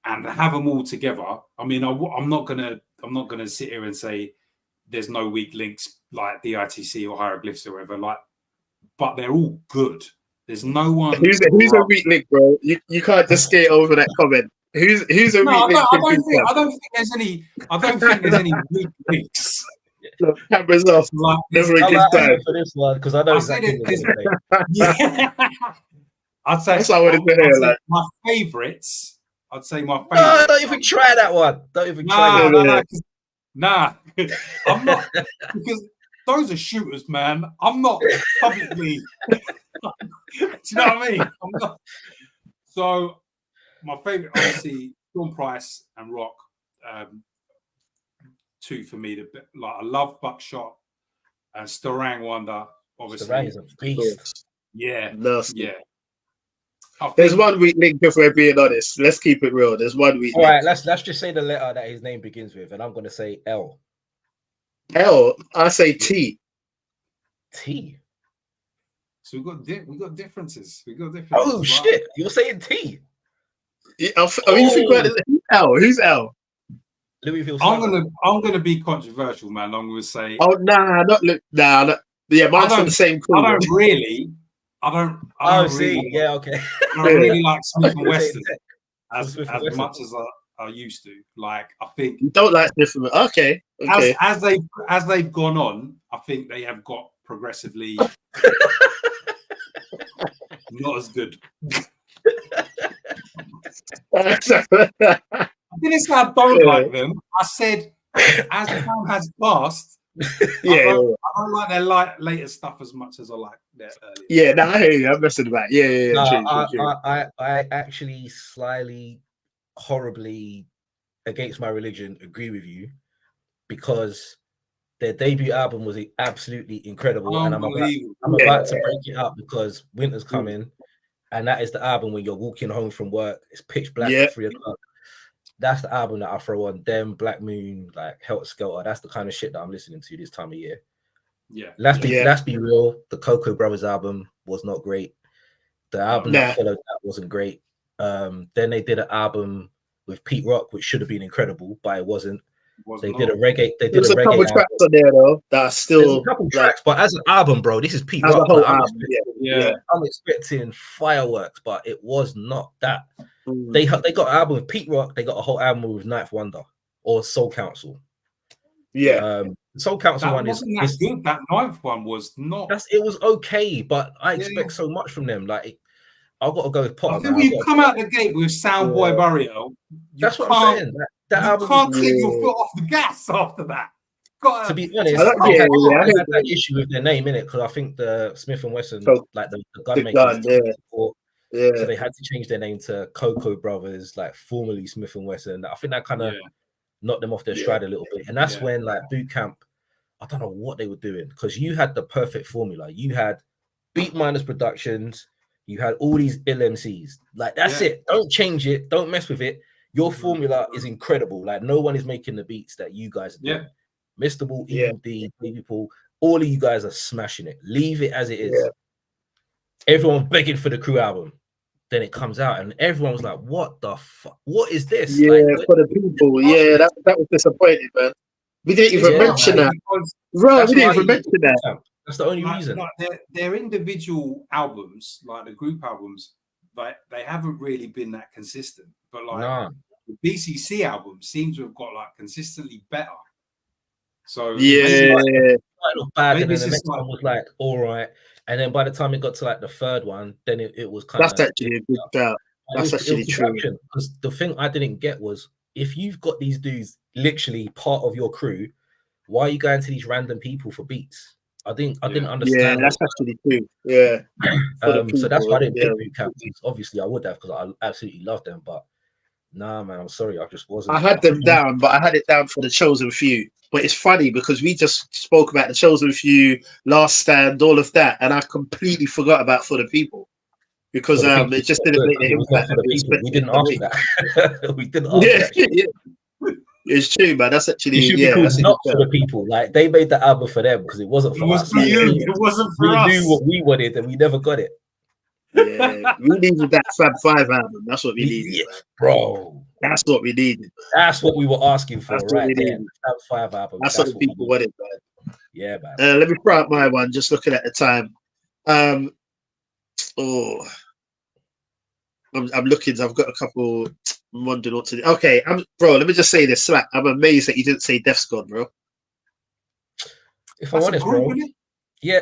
and to have them all together. I mean, I'm not gonna sit here and say there's no weak links like DITC or Hieroglyphs or whatever, like, but they're all good. There's no one. Who's a weak link, bro? You can't just skate over that comment. Who's a weak link? I don't think there's any weak links. So, cameras off. Like, never a good time for this one because I know exactly what you're saying. I'd say that's what I wanted to hear. Like my favorites. I'd say my favorites. No, don't even try that one. Don't even try that. Nah, I'm not, because those are shooters, man. I'm not publicly. Do you know what I mean? I'm not. So my favorite, obviously, Sean Price and Rock. Two for me. Like I love Buckshot and Starang Wonder. Obviously, Starang is a beast. Yeah, yeah. There's one weak link if we're being honest. Let's keep it real. There's one weak link. All right, let's just say the letter that his name begins with, and I'm going to say L. I say T. T. So we got differences. Oh shit! You're saying T. Yeah, who's L? Who's L? Louisville. I'm gonna be controversial, man. I'm gonna say. Oh nah. Yeah, mine's from the same crew. I don't really. Yeah, okay. I don't really like Smith & Wesson as much as I used to. Like, I think you don't like Smith & Wesson. Okay. As they've gone on, I think they have got progressively not as good. I didn't say I don't like them. I said as time has passed. I don't like their later stuff as much as I like their earlier. Yeah, no, I hear you. I'm messing about. Yeah. I actually slyly, horribly, against my religion, agree with you because their debut album was absolutely incredible, and I'm about to break it up because winter's coming, and that is the album when you're walking home from work. It's pitch black at 3 o'clock. That's the album that I throw on. Them, Black Moon, like Helter Skelter. That's the kind of shit that I'm listening to this time of year. Yeah. Let's be real. The Cocoa Brothers album was not great. The album that followed that wasn't great. Then they did an album with Pete Rock, which should have been incredible, but it wasn't. They did a reggae. There's a couple tracks on there though that's still. There's a couple tracks, but as an album, bro, this is Pete Rock. I'm expecting fireworks, but it was not that. They got an album with Pete Rock. They got a whole album with Ninth Wonder or Soul Council. Yeah, Soul Council that one is good. That ninth one was not. It was okay, but I expect so much from them. Like I've got to go with Potter. I think when you come out the gate with Soundboy Barrio, that's what I'm saying. that album can't take your foot off the gas after that. To be honest, I had that issue with their name in it because I think the Smith and Wesson, like the gun makers, so they had to change their name to Cocoa Brothers, like formerly Smith and Wesson. I think that kind of knocked them off their stride a little bit, and that's when like Boot Camp, I don't know what they were doing because you had the perfect formula. You had Beat Miners Productions, you had all these LMCs. Like that's it. Don't change it. Don't mess with it. Your formula is incredible. Like no one is making the beats that you guys are doing. Mr. Ball, Evil D, Baby Paul, all of you guys are smashing it. Leave it as it is. Everyone's begging for the Crew album. Then it comes out and everyone was like, what the fuck? What is this? Yeah, like, for the people. Yeah, that was disappointing, man. We didn't even mention that. Right, we didn't even mention that. That's the only reason. Like their individual albums, like the group albums, like they haven't really been that consistent. But like the BCC album seems to have got like consistently better. So bad, and then the next one was like all right, and then by the time it got to like the third one, then it was kind of. That's actually a good shout. That's actually true. Because the thing I didn't get was if you've got these dudes literally part of your crew, why are you going to these random people for beats? I didn't understand. Yeah, that's actually true. Yeah. So that's why I didn't pick Boot Camp. Obviously, I would have because I absolutely love them, but nah, man, I'm sorry, I just wasn't. I had them down, but I had it down for the Chosen Few. But it's funny because we just spoke about the Chosen Few, Last Stand, all of that, and I completely forgot about For the People because it just didn't make the impact. We didn't ask that. We didn't ask that. It's true, man. That's actually that's not for the people. Like they made the album for them because it wasn't for us. It wasn't for us. We knew what we wanted and we never got it. Yeah, we needed that Fab 5 album. That's what we needed, bro. That's what we needed. That's what we were asking for, right there. Fab 5 album. That's what the people wanted, man. Yeah, man. Let me throw out my one. Just looking at the time. I'm looking. I've got a couple. I'm wondering what to do. Okay, bro. Let me just say this. Slack. I'm amazed that you didn't say Death Squad, bro. If I'm honest, bro. Yeah.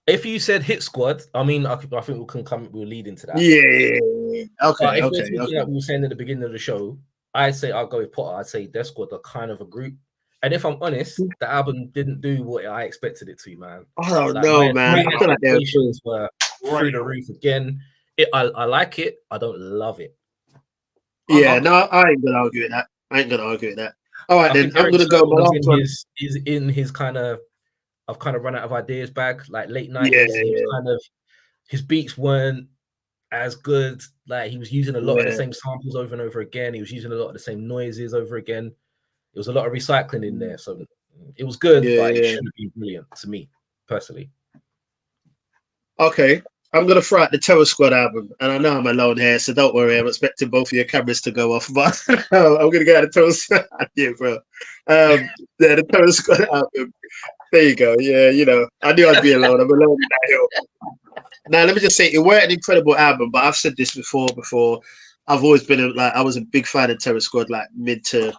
If you said Hit Squad, I mean, I think we'll lead into that. Yeah. Okay. Like we were saying at the beginning of the show, I'd say I'll go with Potter. I'd say Death Squad are kind of a group. And if I'm honest, the album didn't do what I expected it to, man. I don't know, man. I feel like their expectations were through the roof again. I like it. I don't love it. Yeah, no, I ain't gonna argue with that. All right, then I'm gonna go. My last one is in his kind of. I've kind of run out of ideas back, like late 90s. His beats weren't as good. Like he was using a lot of the same samples over and over again. He was using a lot of the same noises over again. There was a lot of recycling in there, so it was good, but it shouldn't be brilliant to me personally. Okay, I'm gonna throw out the Terror Squad album, and I know I'm alone here, so don't worry. I'm expecting both of your cameras to go off, but I'm gonna go out the Terror Squad. Yeah, bro. The Terror Squad album. There you go. Yeah, I knew I'd be alone. I'm alone in that hill. Now, let me just say, it weren't an incredible album, but I've said this before. I've always been I was a big fan of Terror Squad, like mid to.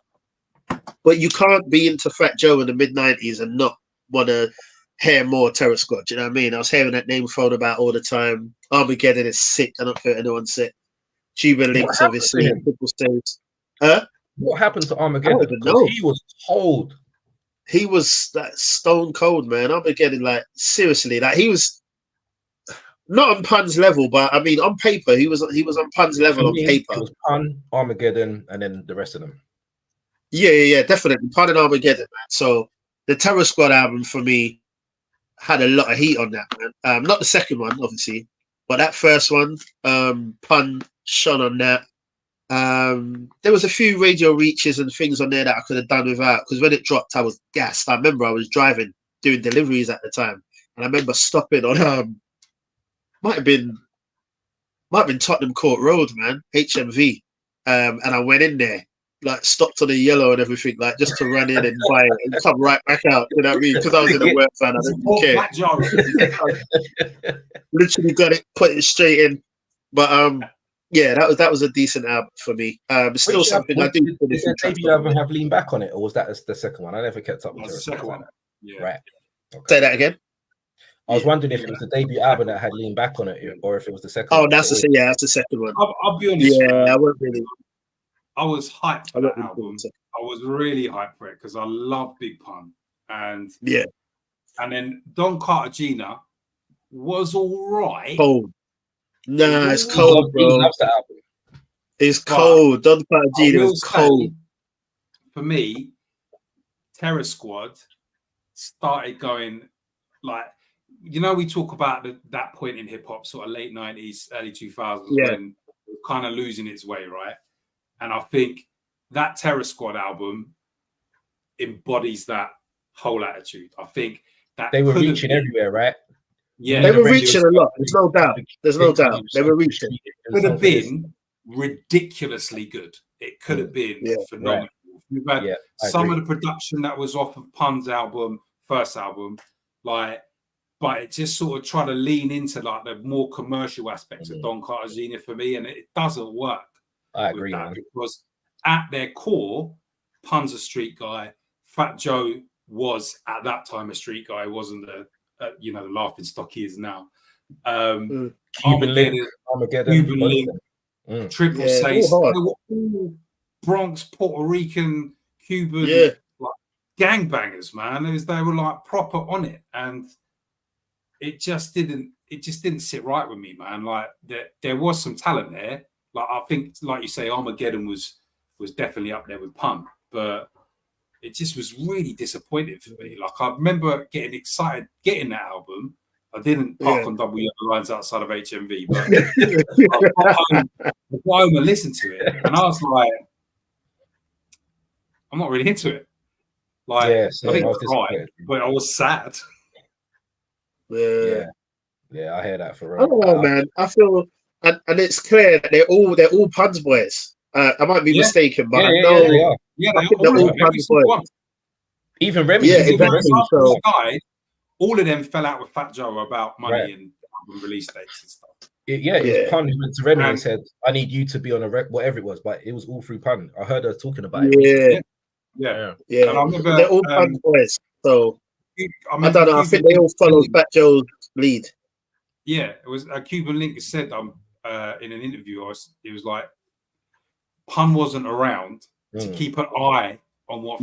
But you can't be into Fat Joe in the mid 90s and not want to hear more Terror Squad. Do you know what I mean? I was hearing that name thrown about all the time. Armageddon is sick. I don't feel anyone's sick. Cuban Links, obviously. People say, what happened to Armageddon? Because he was cold. He was like stone cold, man. Armageddon, like seriously, like he was not on Pun's level, but I mean on paper he was on Pun's level on paper. It was Pun, Armageddon, and then the rest of them. Yeah, definitely Pun and Armageddon, man. So the Terror Squad album for me had a lot of heat on that, man. Not the second one, obviously, but that first one, Pun shone on that. There was a few radio reaches and things on there that I could have done without, because when it dropped, I was gassed. I remember I was driving, doing deliveries at the time, and I remember stopping on might have been Tottenham Court Road, man, HMV, and I went in there, like stopped on the yellow and everything, like just to run in and buy it and come right back out. You know what I mean? Because I was in a work van, I didn't care. Literally got it, put it straight in, but yeah, that was a decent album for me. Still something I do. Did maybe you ever have Lean Back on it, or was that the second one? I never kept up with the second one. Yeah. Right. Okay. Say that again. I was wondering if it was the debut album that had Lean Back on it, or if it was the second. Oh, that's that's the second one. I'll be honest. Yeah, I was hyped for that album. I was really hyped for it because I love Big Pun, and then Don Cartagena was all right. Cold. Nah, it's cold, bro. Loves that album. It's cold. Don Cartagena is cold. For me, Terror Squad started going like, we talk about that point in hip hop, sort of late 90s, early 2000s, when it was kind of losing its way, right? And I think that Terror Squad album embodies that whole attitude. I think that they were reaching everywhere, right? Yeah, they were reaching a lot. There's no doubt. There's no doubt. They were reaching. It could have been ridiculously good. It could have been phenomenal. We've had some of the production that was off of Pun's album, first album, but it just sort of tried to lean into like the more commercial aspects of Don Cartagena for me, and it doesn't work. I agree, man. Because at their core, Pun's a street guy. Fat Joe was at that time a street guy. Wasn't the laughing stock he is now. Cuban Link, Triple Sace, they were all Bronx, Puerto Rican, Cuban gangbangers, man. They were like proper on it, and it just didn't sit right with me, man. Like there was some talent there. Like I think, like you say, Armageddon was definitely up there with Pun, but it just was really disappointing for me. Like I remember getting excited getting that album. I didn't park on double yellow lines outside of HMV, but I got home and listened to it, and I was like, I'm not really into it. Like I didn't cry, but I was sad. Yeah, I hear that for real. I don't know, man. I feel, and it's clear that they're all Pun's boys. I might be mistaken, but I know they are. Yeah, they're all Pun's boys. Even Remy, So, all of them fell out with Fat Joe about money and album release dates and stuff. It was Pun who went to Remy and said, "I need you to be on a whatever it was," but it was all through Pun. I heard her talking about it. Yeah. And I remember, they're all Pun's boys, so I don't know. I think they all follow Fat Joe's lead. Yeah, it was a Cuban Link said in an interview. It was like Pun wasn't around to keep an eye on what.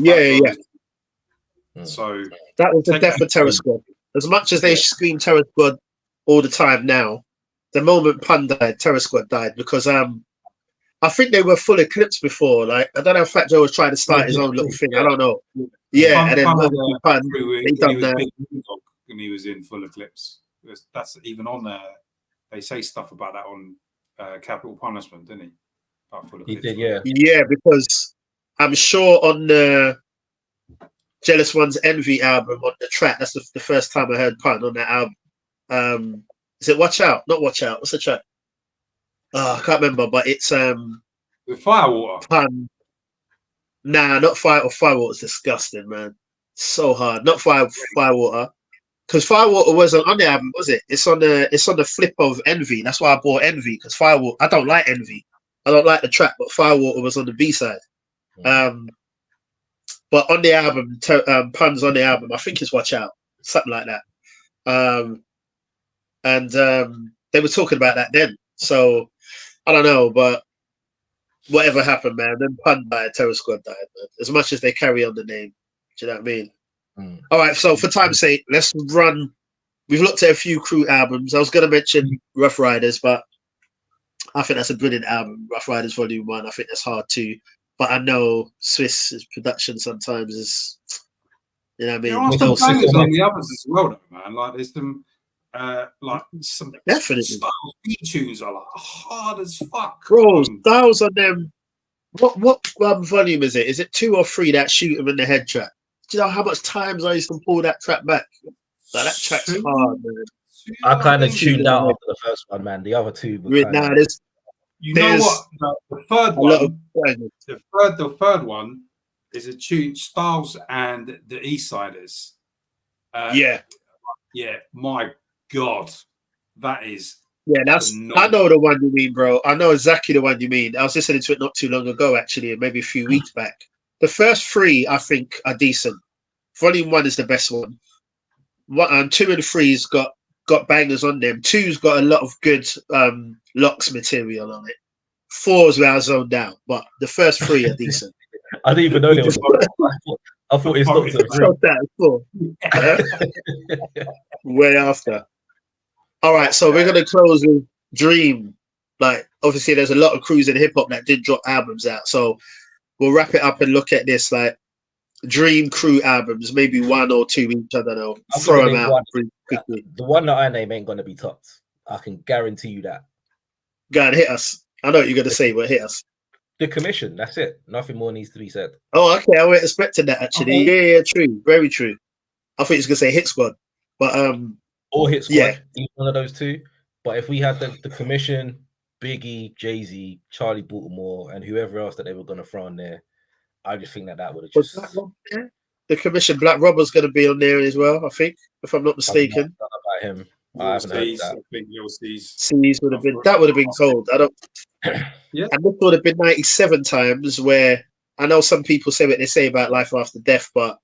So that was the death of Terror Squad. As much as they scream Terror Squad all the time now, the moment Pun died, Terror Squad died, because I think they were full of clips before. Like I don't know if Fat Joe was trying to start his own little thing. I don't know. And then Pun he done that. And he was in full of clips. That's even on there. They say stuff about that on Capital Punishment, didn't he? He did, yeah. Yeah, because I'm sure on the Jealous One's Envy album, on the track, that's the first time I heard Pun on that album. Is it Watch Out? Not Watch Out. What's the track? I can't remember, but it's with Firewater. Pun. Nah, not Firewater. Firewater's disgusting, man. So hard. Not Firewater. Because Firewater wasn't on the album, was it? It's on the flip of Envy. That's why I bought Envy, because Firewater, I don't like Envy. I don't like the track, but Firewater was on the B-side. But on the album, Pun's on the album, I think it's Watch Out, something like that. And they were talking about that then. So I don't know, but whatever happened, man. Then Pun died, Terror Squad died, man. As much as they carry on the name. Do you know what I mean? All right, so for time's sake, let's run. We've looked at a few Crew albums. I was going to mention Rough Riders, but I think that's a brilliant album. Rough Riders Volume 1. I think that's hard too. But I know Swiss's production sometimes is, you know what I mean? There are some bangers on the others as well, though, man. Like there's some, definitely Styles B-tunes are like hard as fuck. Bro, Styles on them. What volume is it? Is it 2 or 3 that Shoot 'em in the Head track? Do you know how much times I used to pull that track back? Like, that track's hard, man. I kind of tuned out after the first one, man. The other two were you know what? The third one, the third one is a tune, Styles and the East Siders. Yeah, my God, that is. Yeah, I know the one you mean, bro. I know exactly the one you mean. I was listening to it not too long ago, actually, maybe a few weeks back. The first 3, I think, are decent. Volume 1 is the best one. 2 and 3's got got bangers on them. 2's got a lot of good locks material on it. 4's where I zoned out, but the first 3 are decent. I didn't even know there was I thought it stopped at 3. Way after. All right, so we're gonna close with Dream. Like, obviously, there's a lot of crews in hip hop that did drop albums out, so we'll wrap it up and look at this. Like, Dream crew albums, maybe 1 or 2 each. I don't know. Throw them out pretty quickly. The one that I name ain't gonna be topped. I can guarantee you that. Go and hit us. I know what you're gonna say, but hit us. The Commission. That's it. Nothing more needs to be said. Oh, okay. I wasn't expecting that actually. Okay. Yeah, true. Very true. I thought you was gonna say Hit Squad, but or Hit Squad. Yeah, either one of those 2. But if we had the Commission, Biggie, Jay-Z, Charlie Baltimore, and whoever else that they were gonna throw on there, I just think that would have just. The Commission, Black Robber's gonna be on there as well. I think, if I'm not mistaken. About him. I haven't heard that. I think you'll see. C's would have been cold. I don't. Yeah. And this would have been 97 times where I know some people say what they say about Life After Death, but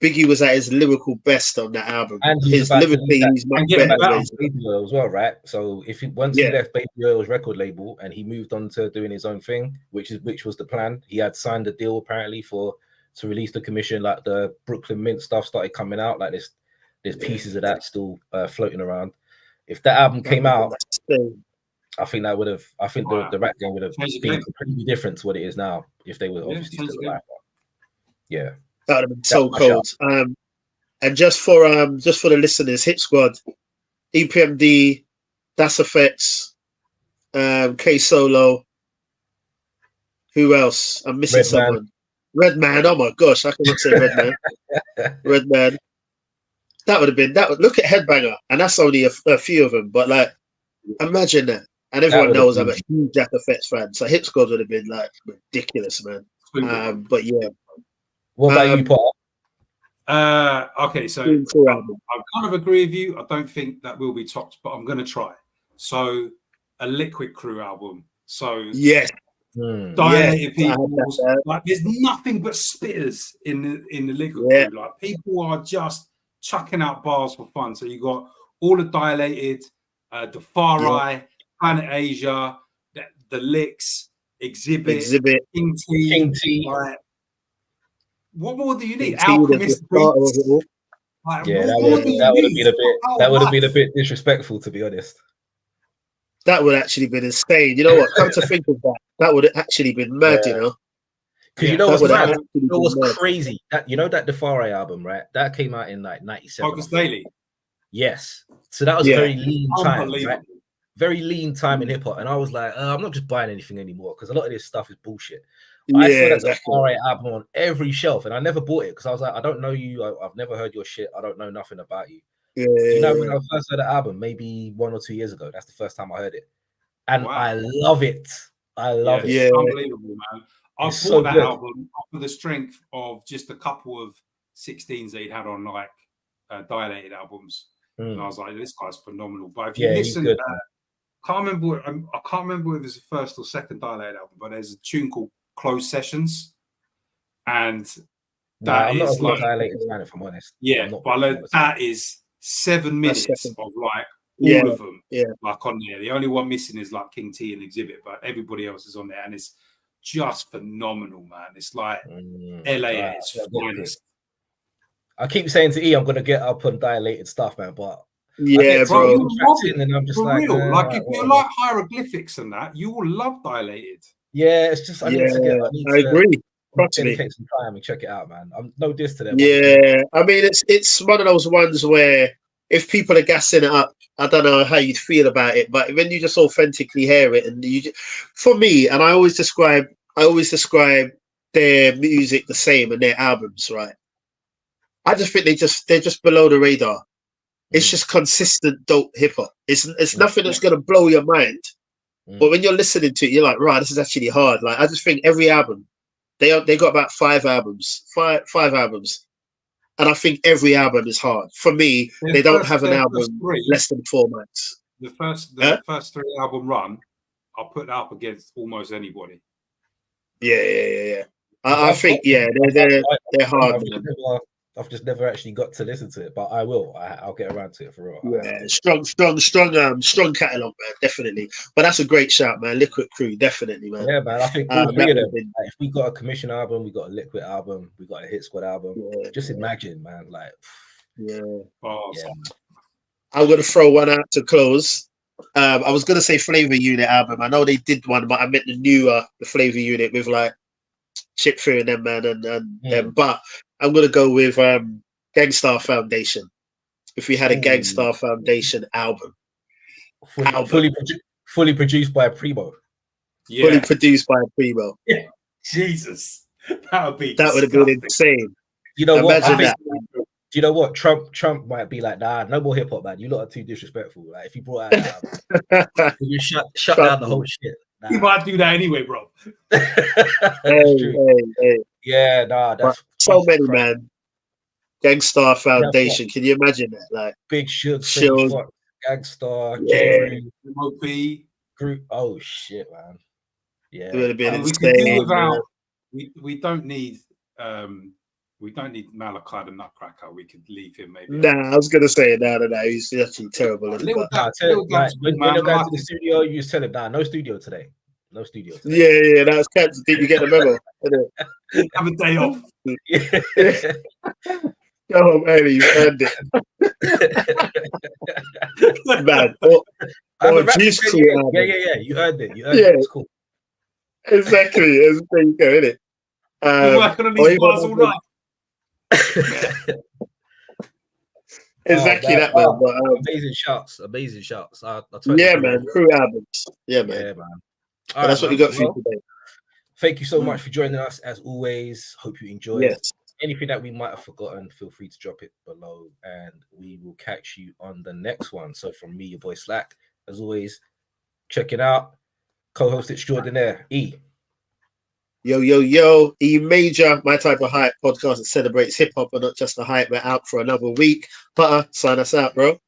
Biggie was at his lyrical best on that album. And his lyrically, he's much better. Baby Oil as well, right? So if he left Baby Oil's record label and he moved on to doing his own thing, which was the plan. He had signed a deal apparently to release the Commission. Like the Brooklyn Mint stuff started coming out. Like there's pieces of that still floating around. If that album came out, I think that would have. I think the rap game would have been completely different to what it is now. If they were obviously still alive. Yeah, that would have been so cold. And just for the listeners, Hit Squad, EPMD, Das Effects, K Solo. Who else? I'm missing someone. Redman. Oh my gosh, I cannot say Redman. Redman. That would have been that. Look at Headbanger, and that's only a few of them. But like, imagine that. And everyone knows I'm a huge Jack Effects fan, so Hit Squad would have been like ridiculous, man. But yeah. What about you, Paul? Okay, so I kind of agree with you. I don't think that will be topped, but I'm going to try. So a Liquid Crew album. So yes. Dilated people. Like there's nothing but spitters in the Liquid Crew. Like people are just chucking out bars for fun. So you got all the Dilated, the Far Eye, Planet Asia, the Licks, Exhibit, King T. Like, what more do you need? Alchemist Beats. Like, that would have been a bit disrespectful, to be honest. That would actually been insane. You know what? Come to think of that, that would have actually been mad. You know, because you know what's mad? You know what's crazy? That that Defare album, right? That came out in like 97. August Daily. Yes. So that was a very lean time, right? Very lean time in hip hop, and I was like, I'm not just buying anything anymore because a lot of this stuff is bullshit. I saw that Defare album on every shelf, and I never bought it because I was like, I don't know you. I've never heard your shit. I don't know nothing about you. You know, when I first heard the album, maybe 1 or 2 years ago, that's the first time I heard it, and I love it. I love it. It's unbelievable, man. I bought that album for the strength of just a couple of 16s that he'd had on like Dilated albums, and I was like, this guy's phenomenal. But if you listen, I can't remember if it was the first or second Dilated album, but there's a tune called Closed Sessions, and that is like Dilated fan, if I'm honest. Yeah, but that is 7 minutes of like all of them, like on there. The only one missing is like King T and Exhibit, but everybody else is on there, and it's just phenomenal, man. It's like LA at its finest. I keep saying to E, I'm gonna get up on Dilated stuff, man, but bro. And I'm just like, like if you like hieroglyphics and that, you will love Dilated. Yeah, it's just I agree. Dedicate some time and check it out, man. I'm no diss to them. Yeah, I mean it's one of those ones where if people are gassing it up, I don't know how you'd feel about it, but when you just authentically hear it, and for me, and I always describe their music the same and their albums, right? I just think they're just below the radar. It's just consistent dope hip hop. It's nothing that's gonna blow your mind, but when you're listening to it, you're like, right, this is actually hard. Like I just think every album. They got about 5 albums, five albums, and I think every album is hard. For me, they don't have an album less than 4 months. The first 3 album run, I'll put that up against almost anybody. Yeah. I think they're hard. I've just never actually got to listen to it, but I will. I'll get around to it for real. Yeah, strong catalog, man, definitely. But that's a great shout, man. Liquid Crew, definitely, man. Yeah, man. I think all three of them. Like, if we got a Commission album, we got a Liquid album, we got a Hit Squad album. Yeah, just imagine, man. Like, yeah. Oh, yeah. I'm gonna throw one out to close. I was gonna say Flavor Unit album. I know they did one, but I meant the Flavor Unit with like Chip Fear and them, man, and them. But I'm gonna go with Gangstar Foundation. If we had a Gangstar Foundation album, fully produced by Primo. Yeah. Fully produced by Primo. Yeah. Jesus, that would have been insane. You know what? Do you know what? Trump might be like, nah, no more hip hop, man. You lot are too disrespectful. Like, if you brought out that album, you shut down the whole shit. Nah. You might do that anyway, bro. hey. Yeah, nah, that's so many, man. Gangstar Foundation. Can you imagine that? Like Big Suge, Gangstar, MOP group. Oh shit, man. Yeah, it would have been we insane. Can do without. We don't need. We don't need Malachi the Nutcracker. We could leave him maybe. Nah, I was gonna say no. He's actually terrible. When you go to the studio, you tell him, nah, no studio today. No studio today. Yeah, that was cancelled. Did you get the memo? Have a day off. Go home early, you earned it. Man, or Juice Crew. Yeah, you earned it. You earned it. It's cool. Exactly. It's there you go, isn't it? You're working on these bars all night. Exactly that, man. But, amazing shots. Yeah, man. Crew albums. Yeah, man. Yeah, man. But that's what we got for you today. Thank you so much for joining us as always. Hope you enjoyed. Yes. Anything that we might have forgotten, feel free to drop it below, and we will catch you on the next one. So from me, your boy Slack, as always, check it out. Co-host extraordinaire, E. Yo, E Major, my type of hype podcast that celebrates hip hop and not just the hype. We're out for another week. Putter, sign us out, bro.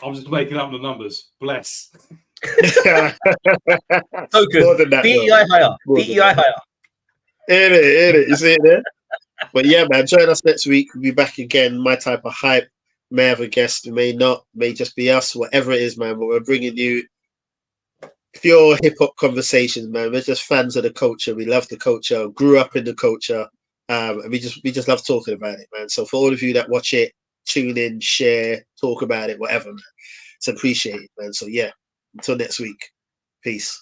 I'm just making up the numbers. Bless. So good. More than that, DEI higher. DEI higher. In it. You see it there? But yeah, man, join us next week. We'll be back again. My type of hype. May have a guest, may not, may just be us, whatever it is, man. But we're bringing you pure hip hop conversations, man. We're just fans of the culture. We love the culture. Grew up in the culture, and we just love talking about it, man. So for all of you that watch it, tune in, share, talk about it, whatever, man. It's appreciated, man. So yeah, until next week, peace.